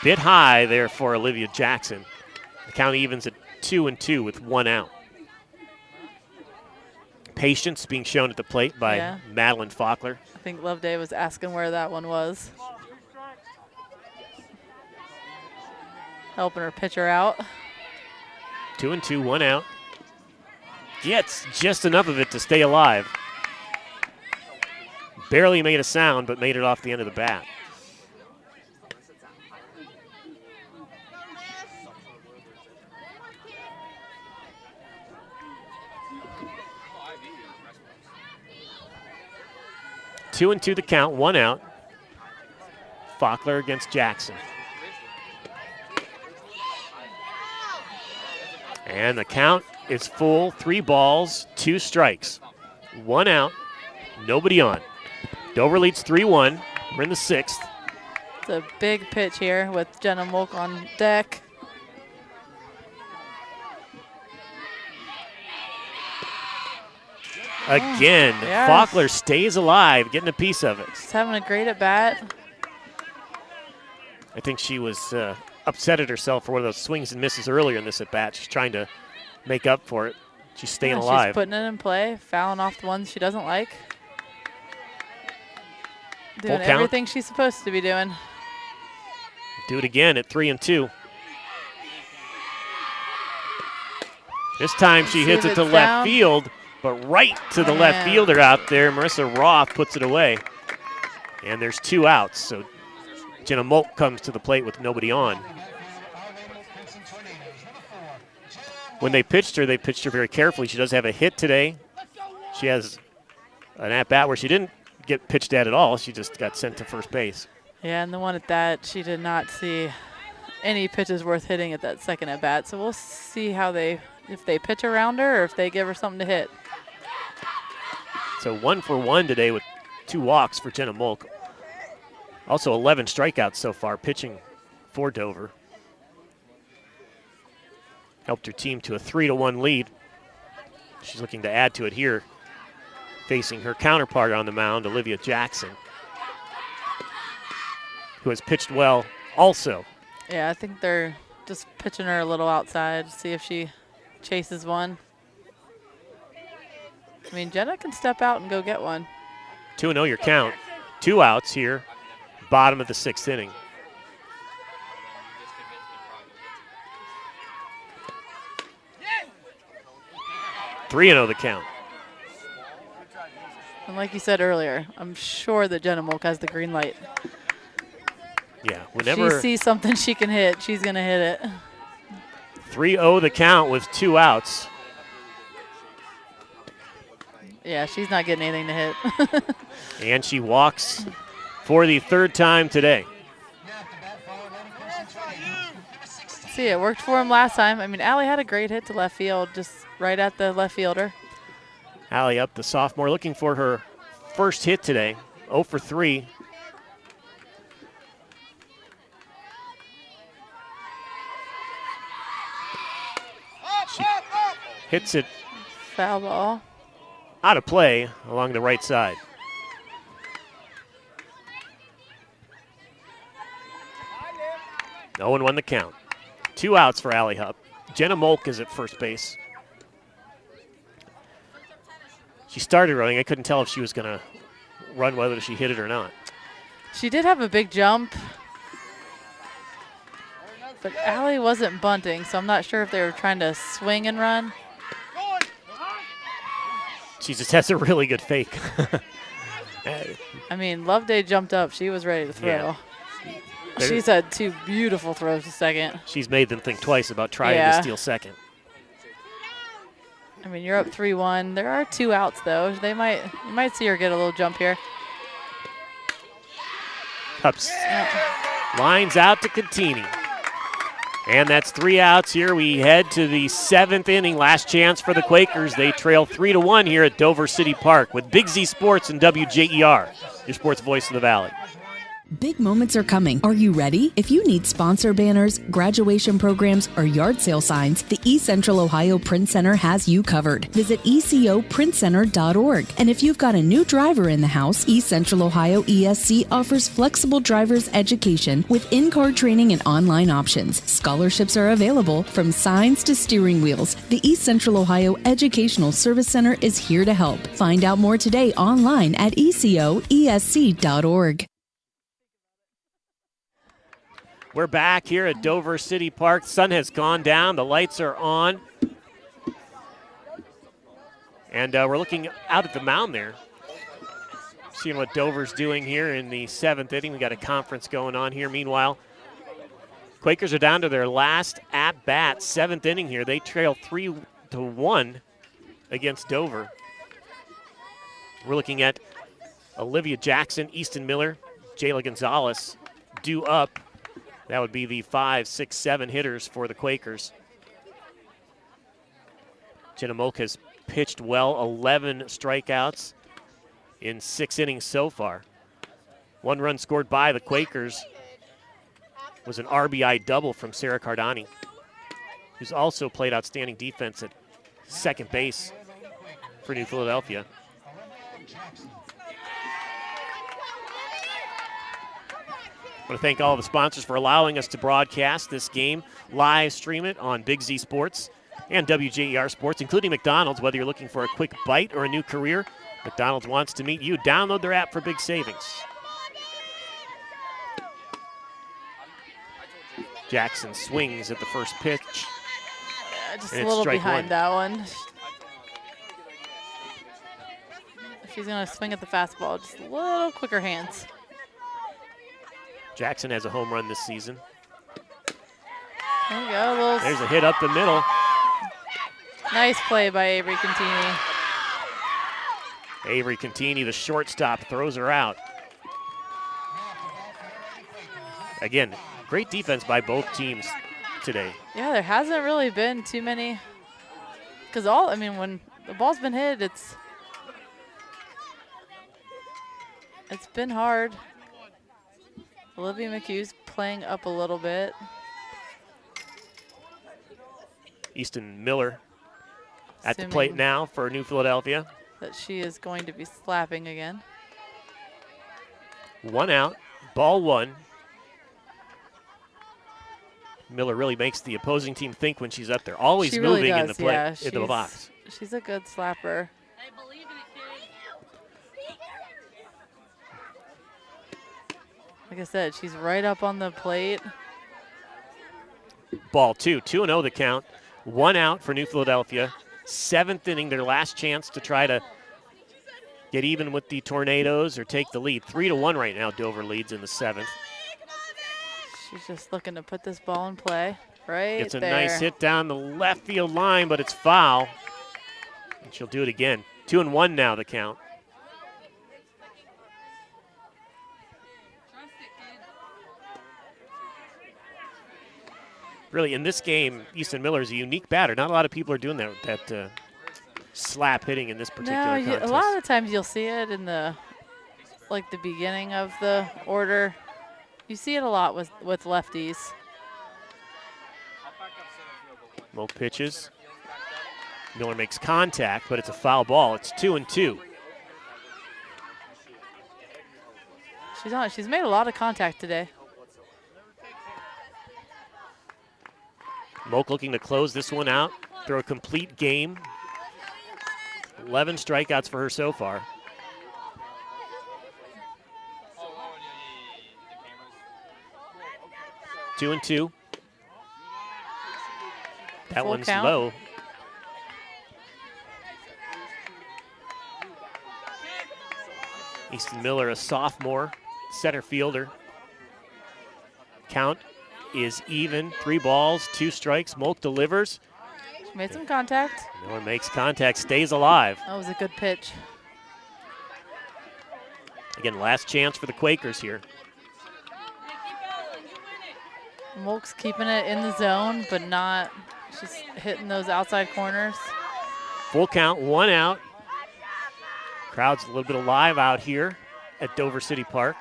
Bit high there for Olivia Jackson. The count evens at 2-2 with 1 out. Patience being shown at the plate by Madeline Faulkner. I think Loveday was asking where that one was. Helping her pitcher out. 2-2, 1 out. Gets just enough of it to stay alive. Barely made a sound, but made it off the end of the bat. Two and two the count, 1 out. Faulkner against Jackson. And the count is full, 3 balls, 2 strikes. 1 out, nobody on. Dover leads 3-1. We're in the 6th. It's a big pitch here with Jenna Molk on deck. Again, Faulkner stays alive, getting a piece of it. She's having a great at bat. I think she was upset at herself for one of those swings and misses earlier in this at bat. She's trying to make up for it. She's staying alive. She's putting it in play, fouling off the ones she doesn't like. Doing everything she's supposed to be doing. Do it again at 3-2. This time she hits it to left field, but right to the left fielder out there. Marissa Roth puts it away. And there's 2 outs, so Jenna Molk comes to the plate with nobody on. When they pitched her very carefully. She does have a hit today. She has an at-bat where she didn't get pitched at all. She just got sent to first base. Yeah, and the one at that, she did not see any pitches worth hitting at that second at-bat. So we'll see how if they pitch around her or if they give her something to hit. So 1 for 1 today with 2 walks for Jenna Molk. Also 11 strikeouts so far, pitching for Dover. Helped her team to a 3-1 lead. She's looking to add to it here, facing her counterpart on the mound, Olivia Jackson, who has pitched well also. Yeah, I think they're just pitching her a little outside, see if she chases one. I mean, Jenna can step out and go get one. 2-0 your count. 2 outs here, bottom of the 6th inning. Three 3-0 the count. And like you said earlier, I'm sure that Jenna Molk has the green light. Yeah, whenever she sees something she can hit, she's going to hit it. 3-0 the count with 2 outs. Yeah, she's not getting anything to hit. And she walks for the 3rd time today. See, it worked for him last time. I mean, Allie had a great hit to left field, just right at the left fielder. Allie up, the sophomore, looking for her first hit today. 0 for 3. She Hits it Foul ball. out of play along the right side. Owen won the count. 2 outs for Allie Hupp. Jenna Molk is at first base. She started running. I couldn't tell if she was going to run, whether she hit it or not. She did have a big jump, but Allie wasn't bunting, so I'm not sure if they were trying to swing and run. She just has a really good fake. I mean, Loveday jumped up. She was ready to throw. Yeah. She's had 2 beautiful throws to second. She's made them think twice about trying to steal second. I mean, you're up 3-1. There are 2 outs, though. You might see her get a little jump here. Hups lines out to Contini. And that's 3 outs here. We head to the 7th inning. Last chance for the Quakers. They trail 3-1 here at Dover City Park with Big Z Sports and WJER, your sports voice of the Valley. Big moments are coming. Are you ready? If you need sponsor banners, graduation programs, or yard sale signs, the East Central Ohio Print Center has you covered. Visit ecoprintcenter.org. And if you've got a new driver in the house, East Central Ohio ESC offers flexible driver's education with in-car training and online options. Scholarships are available from signs to steering wheels. The East Central Ohio Educational Service Center is here to help. Find out more today online at ecoesc.org. We're back here at Dover City Park. Sun has gone down. The lights are on. And we're looking out at the mound there, seeing what Dover's doing here in the 7th inning. We got a conference going on here. Meanwhile, Quakers are down to their last at-bat, 7th inning here. They trail 3-1 against Dover. We're looking at Olivia Jackson, Easton Miller, Jayla Gonzalez due up. That would be the 5, 6, 7 hitters for the Quakers. Jenna Molk has pitched well, 11 strikeouts in 6 innings so far. 1 run scored by the Quakers was an RBI double from Sarah Cardani, who's also played outstanding defense at second base for New Philadelphia. I want to thank all the sponsors for allowing us to broadcast this game, live stream it on Big Z Sports and WJER Sports, including McDonald's. Whether you're looking for a quick bite or a new career, McDonald's wants to meet you. Download their app for big savings. Jackson swings at the first pitch. Yeah, just a little behind that one. If she's going to swing at the fastball, just a little quicker hands. Jackson has a home run this season. There you go. There's a hit up the middle. Nice play by Avery Contini. Avery Contini, the shortstop, throws her out. Again, great defense by both teams today. Yeah, there hasn't really been too many. Because when the ball's been hit, it's been hard. Olivia McHugh's playing up a little bit. Easton Miller at the plate now for New Philadelphia. That she is going to be slapping again. 1 out, ball 1. Miller really makes the opposing team think when she's up there. Always moving in the play, in the box. She's a good slapper. Like I said, she's right up on the plate. Ball 2, 2-0 the count. 1 out for New Philadelphia. 7th inning, their last chance to try to get even with the Tornadoes or take the lead. 3-1 right now, Dover leads in the 7th. She's just looking to put this ball in play right Gets a there. nice hit down the left field line, but it's foul. And she'll do it again. 2-1 now the count. Really, in this game, Easton Miller is a unique batter. Not a lot of people are doing that slap hitting in this particular contest. A lot of the times you'll see it in the beginning of the order. You see it a lot with lefties. Molk pitches. Miller makes contact, but it's a foul ball. It's 2-2. She's made a lot of contact today. Moak looking to close this one out, throw a complete game. 11 strikeouts for her so far. Two and two. That Full one's count. low. Easton Miller, a sophomore center fielder. Count is even. 3 balls, 2 strikes. Moak delivers. She made some contact. Miller makes contact, stays alive. That was a good pitch. Again, last chance for the Quakers here. Moak's keeping it in the zone, but not just hitting those outside corners. Full count, 1 out. Crowd's a little bit alive out here at Dover City Park.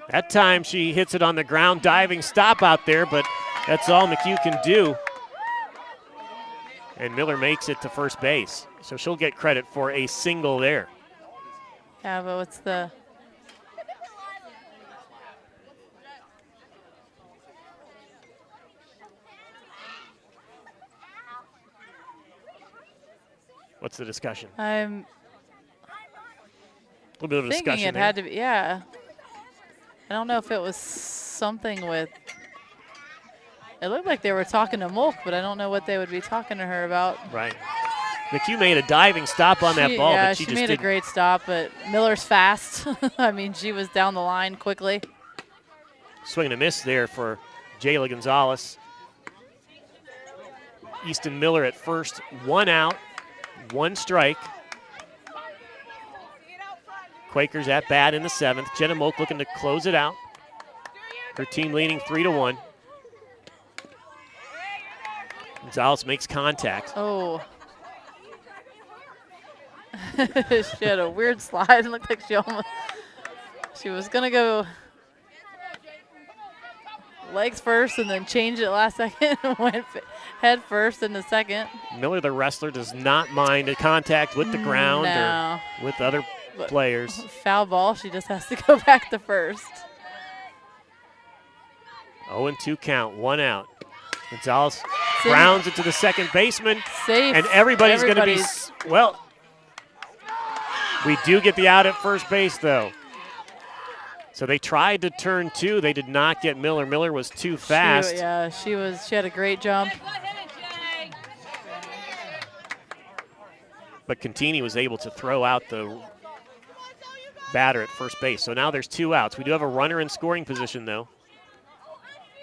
That time she hits it on the ground, diving stop out there, but that's all McHugh can do. And Miller makes it to first base. So she'll get credit for a single there. Yeah, but what's the... What's the discussion? I'm a little bit of a thinking discussion it there. had to be, yeah. I don't know if it was something with... It looked like they were talking to Molk, but I don't know what they would be talking to her about. Right. McHugh made a diving stop on that ball, but she just made didn't. a great stop, but Miller's fast. I mean, she was down the line quickly. Swing and a miss there for Jayla Gonzalez. Easton Miller at first, 1 out, 1 strike. Quakers at bat in the 7th. Jenna Moak looking to close it out. Her team leading 3-1. Gonzalez makes contact. Oh. She had a weird slide. It looked like she was going to go legs first and then change it last second and went head first in the second. Miller, the wrestler, does not mind a contact with the ground or with other players. Foul ball. She just has to go back to first. 0-2 count, 1 out. Gonzalez grounds it to the second baseman. Safe. And everybody's going to be, well, we do get the out at first base, though. So they tried to turn 2. They did not get Miller. Miller was too fast. She had a great jump. But Contini was able to throw out the batter at first base. So now there's 2 outs. We do have a runner in scoring position, though.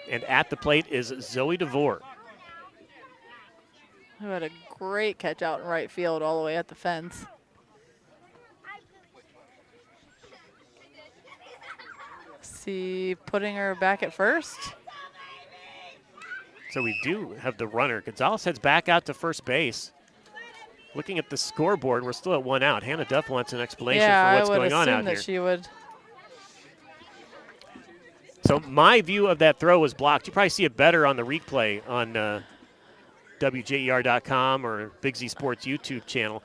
And at the plate is Zoe DeVore. Who had a great catch out in right field all the way at the fence. See, putting her back at first. So we do have the runner. Gonzalez heads back out to first base. Looking at the scoreboard, we're still at 1 out. Hannah Duff wants an explanation for what's going on out here. She would. So my view of that throw was blocked. You probably see it better on the replay on WJER.com or Big Z Sports YouTube channel.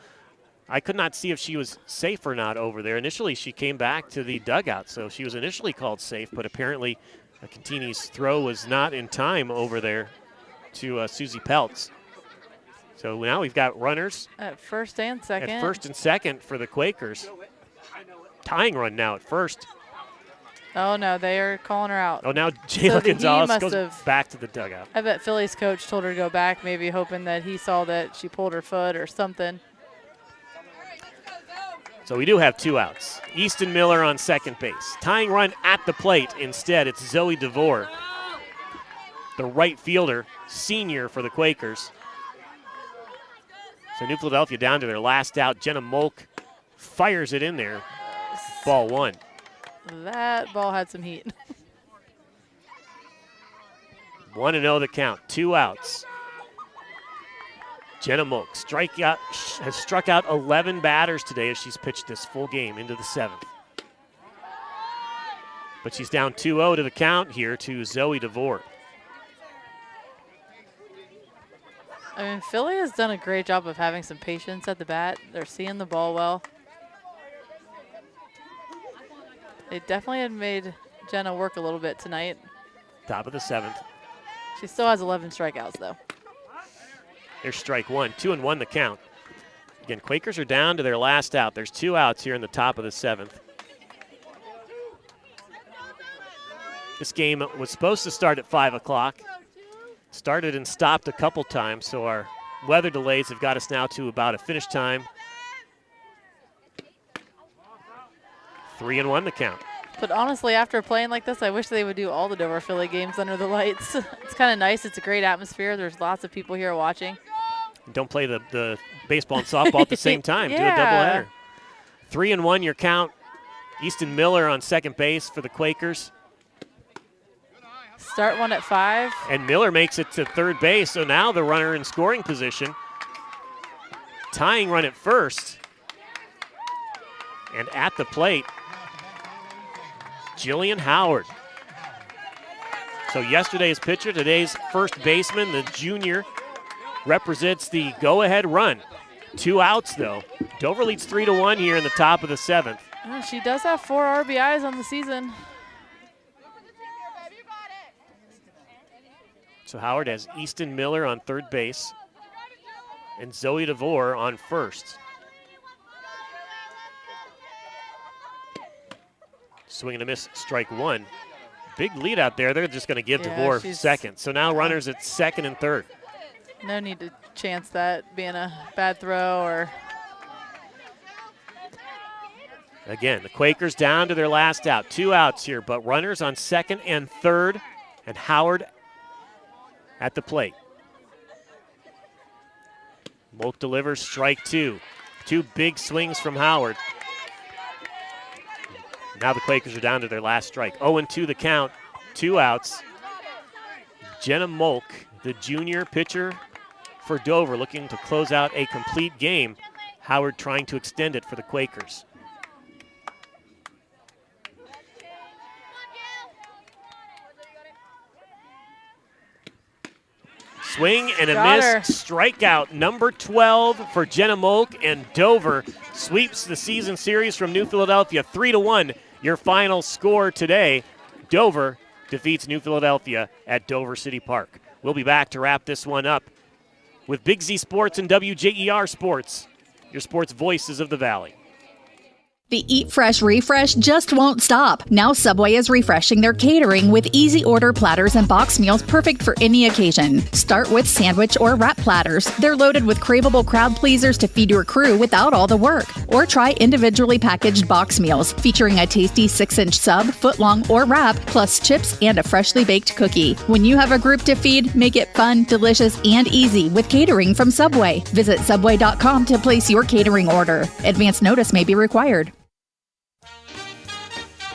I could not see if she was safe or not over there. Initially, she came back to the dugout, so she was initially called safe, but apparently Contini's throw was not in time over there to Susie Peltz. So now we've got runners at first and second. At first and second for the Quakers. Tying run now at first. Oh, no, they are calling her out. Oh, now Jayla Gonzalez goes back to the dugout. I bet Philly's coach told her to go back, maybe hoping that he saw that she pulled her foot or something. So we do have 2 outs. Easton Miller on second base. Tying run at the plate. Instead, it's Zoe DeVore, the right fielder, senior for the Quakers. So New Philadelphia down to their last out. Jenna Molk fires it in there. Ball 1. That ball had some heat. 1-0 the count. 2 outs. Jenna Molk has struck out 11 batters today as she's pitched this full game into the 7th. But she's down 2-0 to the count here to Zoe DeVore. I mean, Philly has done a great job of having some patience at the bat. They're seeing the ball well. They definitely had made Jenna work a little bit tonight. Top of the 7th. She still has 11 strikeouts, though. There's strike one. 2-1 the count. Again, Quakers are down to their last out. There's 2 outs here in the top of the 7th. This game was supposed to start at 5 o'clock. Started and stopped a couple times, so our weather delays have got us now to about a finish time. 3-1 the count. But honestly, after playing like this, I wish they would do all the Dover Philly games under the lights. It's kind of nice. It's a great atmosphere. There's lots of people here watching. Don't play the baseball and softball at the same time. Yeah. Do a doubleheader. 3-1 your count. Easton Miller on second base for the Quakers. Start one at 5. And Miller makes it to third base, so now the runner in scoring position. Tying run at first. And at the plate, Jillian Howard. So yesterday's pitcher, today's first baseman, the junior, represents the go-ahead run. 2 outs, though. Dover leads 3-1 here in the top of the 7th. Yeah, she does have 4 RBIs on the season. So Howard has Easton Miller on third base and Zoe DeVore on first. Swing and a miss, strike one. Big lead out there. They're just going to give DeVore second. So now runners at second and third. No need to chance that being a bad throw or. Again, the Quakers down to their last out. 2 outs here, but runners on second and third, and Howard at the plate. Moak delivers, strike 2. 2 big swings from Howard. Now the Quakers are down to their last strike. 0-2 the count, 2 outs. Jenna Moak, the junior pitcher for Dover, looking to close out a complete game. Howard trying to extend it for the Quakers. Swing and a miss, strikeout number 12 for Jenna Moak, and Dover sweeps the season series from New Philadelphia 3-1. Your final score today, Dover defeats New Philadelphia at Dover City Park. We'll be back to wrap this one up with Big Z Sports and WJER Sports, your sports voices of the Valley. The Eat Fresh refresh just won't stop. Now Subway is refreshing their catering with easy order platters and box meals perfect for any occasion. Start with sandwich or wrap platters. They're loaded with craveable crowd pleasers to feed your crew without all the work. Or try individually packaged box meals featuring a tasty 6-inch sub, footlong, or wrap, plus chips and a freshly baked cookie. When you have a group to feed, make it fun, delicious, and easy with catering from Subway. Visit Subway.com to place your catering order. Advance notice may be required.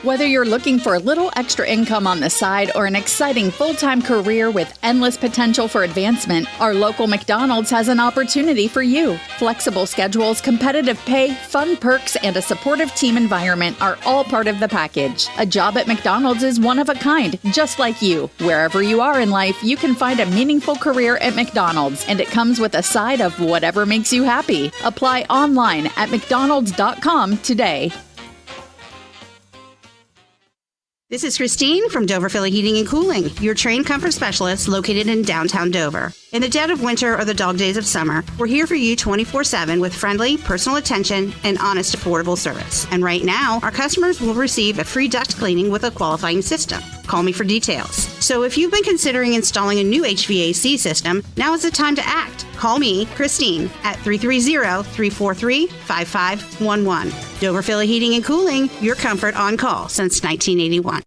Whether you're looking for a little extra income on the side or an exciting full-time career with endless potential for advancement, our local McDonald's has an opportunity for you. Flexible schedules, competitive pay, fun perks, and a supportive team environment are all part of the package. A job at McDonald's is one of a kind, just like you. Wherever you are in life, you can find a meaningful career at McDonald's, and it comes with a side of whatever makes you happy. Apply online at mcdonalds.com today. This is Christine from Dover Philly Heating and Cooling, your trained comfort specialist located in downtown Dover. In the dead of winter or the dog days of summer, we're here for you 24/7 with friendly, personal attention and honest, affordable service. And right now, our customers will receive a free duct cleaning with a qualifying system. Call me for details. So if you've been considering installing a new HVAC system, now is the time to act. Call me, Christine, at 330-343-5511. Dover Philly Heating and Cooling, your comfort on call since 1981.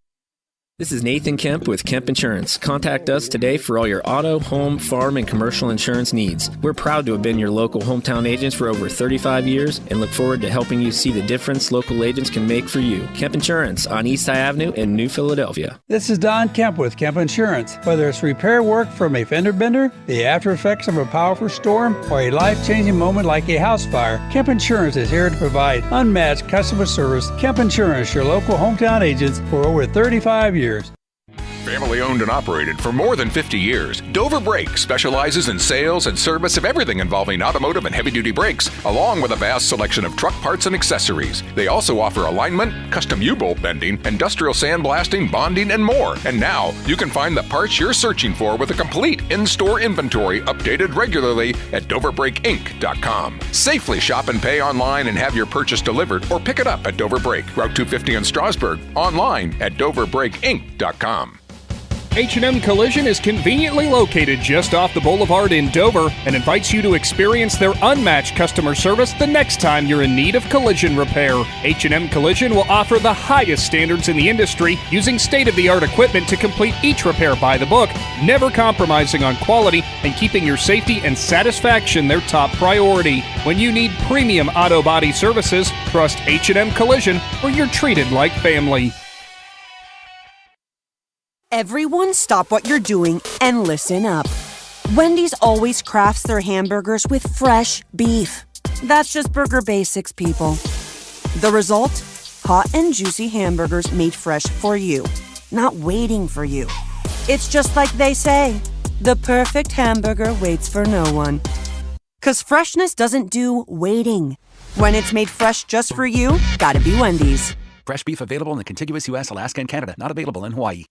This is Nathan Kemp with Kemp Insurance. Contact us today for all your auto, home, farm, and commercial insurance needs. We're proud to have been your local hometown agents for over 35 years and look forward to helping you see the difference local agents can make for you. Kemp Insurance on East High Avenue in New Philadelphia. This is Don Kemp with Kemp Insurance. Whether it's repair work from a fender bender, the after effects of a powerful storm, or a life-changing moment like a house fire, Kemp Insurance is here to provide unmatched customer service. Kemp Insurance, your local hometown agents for over 35 years. Family owned and operated for more than 50 years, Dover Brake specializes in sales and service of everything involving automotive and heavy-duty brakes, along with a vast selection of truck parts and accessories. They also offer alignment, custom U-bolt bending, industrial sandblasting, bonding, and more. And now, you can find the parts you're searching for with a complete in-store inventory updated regularly at DoverBrakeInc.com. Safely shop and pay online and have your purchase delivered, or pick it up at Dover Brake, Route 250 in Strasburg, online at DoverBrakeInc.com. H&M Collision is conveniently located just off the boulevard in Dover and invites you to experience their unmatched customer service the next time you're in need of collision repair. H&M Collision will offer the highest standards in the industry, using state-of-the-art equipment to complete each repair by the book, never compromising on quality and keeping your safety and satisfaction their top priority. When you need premium auto body services, trust H&M Collision, where you're treated like family. Everyone stop what you're doing and listen up. Wendy's always crafts their hamburgers with fresh beef. That's just burger basics, people. The result? Hot and juicy hamburgers made fresh for you, not waiting for you. It's just like they say, the perfect hamburger waits for no one. 'Cause freshness doesn't do waiting. When it's made fresh just for you, gotta be Wendy's. Fresh beef available in the contiguous U.S., Alaska, and Canada. Not available in Hawaii.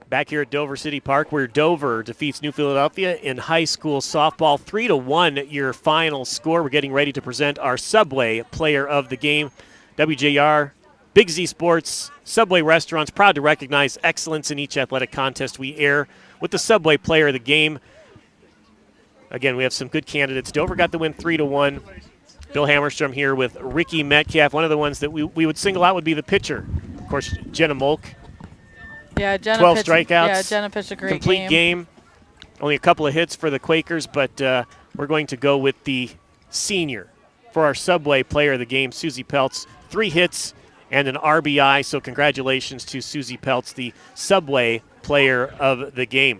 Back here at Dover City Park, where Dover defeats New Philadelphia in high school softball, 3-1 your final score. We're getting ready to present our Subway Player of the Game. WJER, Big Z Sports, Subway Restaurants, proud to recognize excellence in each athletic contest we air with the Subway Player of the Game. Again, we have some good candidates. Dover got the win 3-1. Bill Hammerstrom here with Rikki Metcalf. One of the ones that we would single out would be the pitcher. Of course, Jenna Molk. Yeah, Jenna 12 pitched, strikeouts. Yeah, Jenna pitched a great complete game. Only a couple of hits for the Quakers, but we're going to go with the senior for our Subway Player of the Game, Susie Peltz. 3 hits and an RBI, so congratulations to Susie Peltz, the Subway Player of the Game.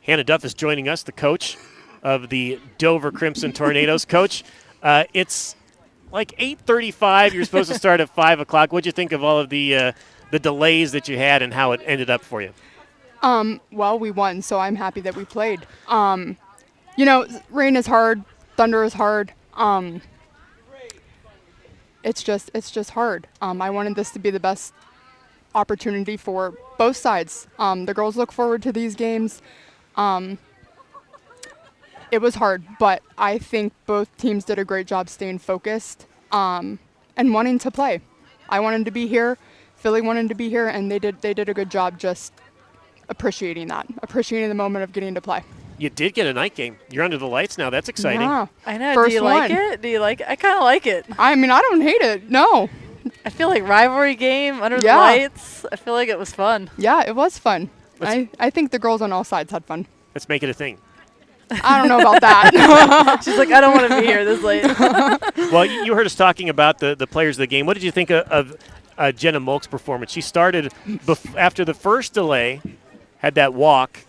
Hannah Duff is joining us, the coach of the Dover Crimson Tornadoes. Coach, it's like 8:35. You're supposed to start at 5 o'clock. What did you think of all of the delays that you had and how it ended up for you? Well, we won, so I'm happy that we played. Rain is hard, thunder is hard. It's just hard. I wanted this to be the best opportunity for both sides. The girls look forward to these games. It was hard, but I think both teams did a great job staying focused and wanting to play. I wanted to be here. Philly wanted to be here, and they did a good job just appreciating the moment of getting to play. You did get a night game. You're under the lights now. That's exciting. Yeah. I know. First Do you like it? Do you like it? I kind of like it. I mean, I don't hate it. No. I feel like rivalry game under the lights. I feel like it was fun. Yeah, it was fun. I think the girls on all sides had fun. Let's make it a thing. I don't know about that. She's like, I don't want to be here this late. Well, you heard us talking about the players of the game. What did you think of Jenna Molk's performance? She started after the first delay, had that walk,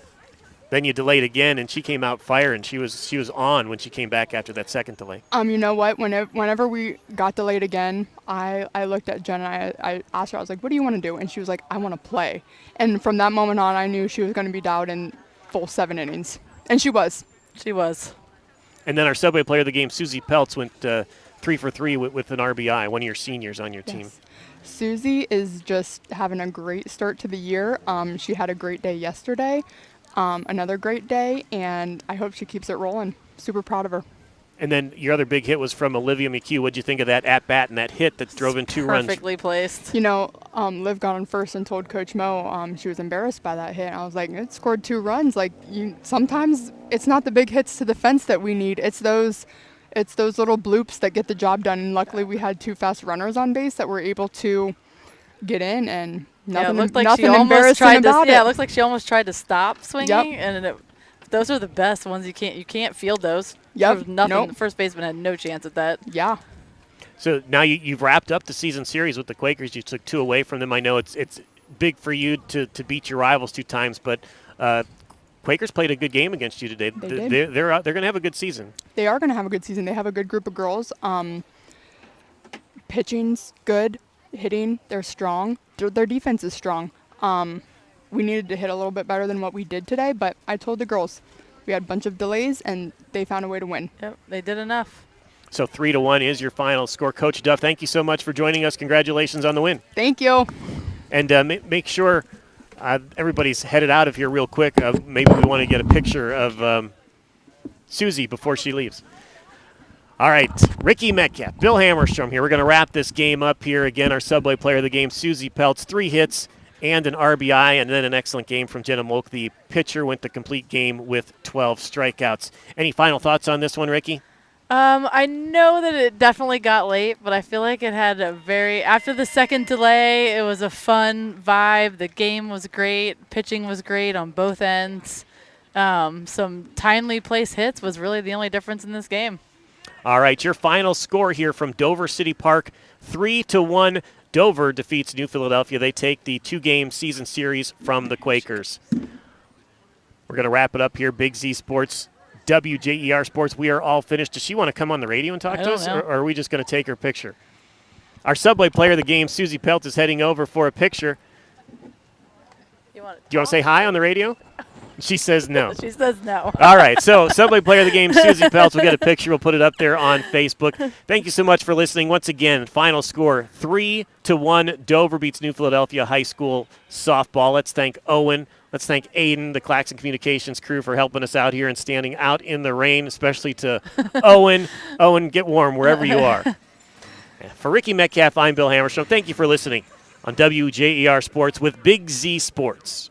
then you delayed again, and she came out fire, and she was on when she came back after that second delay. You know what? Whenever we got delayed again, I looked at Jenna. I asked her, I was like, what do you want to do? And she was like, I want to play. And from that moment on, I knew she was going to be dialed in full 7 innings. And she was. She was. And then our Subway Player of the Game, Susie Peltz, went 3 for 3 with an RBI, one of your seniors on your team. Susie is just having a great start to the year. She had a great day yesterday, another great day, and I hope she keeps it rolling. Super proud of her. And then your other big hit was from Olivia McHugh. What did you think of that at-bat and that hit that drove in 2 runs? Perfectly placed. Liv got on first and told Coach Mo she was embarrassed by that hit. I was like, it scored 2 runs. Sometimes it's not the big hits to the fence that we need. It's those little bloops that get the job done. And luckily we had 2 fast runners on base that were able to get in, and nothing embarrassing about it. Yeah, it looked like she almost tried to stop swinging, and those are the best ones. You can't field those. Yep. Nothing. Nope. The first baseman had no chance at that. Yeah. So now you've wrapped up the season series with the Quakers. You took 2 away from them. I know it's big for you to beat your rivals 2 times, but Quakers played a good game against you today. They're going to have a good season. They are going to have a good season. They have a good group of girls. Pitching's good. Hitting, they're strong. their defense is strong. We needed to hit a little bit better than what we did today, but I told the girls we had a bunch of delays, and they found a way to win. Yep, they did enough. So 3-1 is your final score. Coach Duff, thank you so much for joining us. Congratulations on the win. Thank you. And make sure everybody's headed out of here real quick. Maybe we want to get a picture of Susie before she leaves. All right, Rikki, Metcalf, Bill Hammerstrom here. We're going to wrap this game up here. Again, our Subway player of the game, Susie Peltz, 3 hits and an RBI, and then an excellent game from Jenna Molk. The pitcher went the complete game with 12 strikeouts. Any final thoughts on this one, Rikki? I know that it definitely got late, but I feel like it had after the second delay, it was a fun vibe. The game was great. Pitching was great on both ends. Some timely place hits was really the only difference in this game. All right, your final score here from Dover City Park, 3-1. Dover defeats New Philadelphia. They take the 2-game season series from the Quakers. We're going to wrap it up here. Big Z Sports, WJER Sports. We are all finished. Does she want to come on the radio and talk to us, or are we just going to take her picture? Our Subway player of the game, Susie Peltz, is heading over for a picture. Do you want to say hi on the radio? She says no. She says no. All right, so Subway player of the game, Susie Peltz. We'll get a picture. We'll put it up there on Facebook. Thank you so much for listening. Once again, final score, 3-1. Dover beats New Philadelphia High School softball. Let's thank Owen. Let's thank Aidan, the Claxon Communications crew, for helping us out here and standing out in the rain, especially to Owen. Owen, get warm wherever you are. For Rikki, Metcalf, I'm Bill Hammerstrom. Thank you for listening on WJER Sports with Big Z Sports.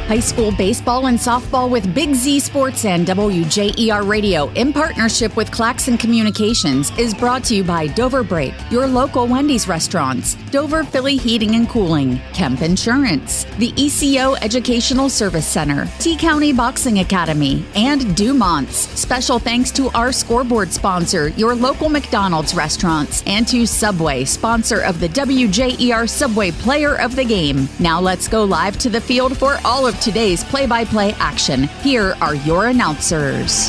High school baseball and softball with Big Z Sports and WJER Radio in partnership with Claxon Communications is brought to you by Dover Break, your local Wendy's restaurants, Dover Philly Heating and Cooling, Kemp Insurance, the ECO Educational Service Center, T-County Boxing Academy, and Dumont's. Special thanks to our scoreboard sponsor, your local McDonald's restaurants, and to Subway, sponsor of the WJER Subway Player of the Game. Now let's go live to the field for all of today's play-by-play action. Here are your announcers.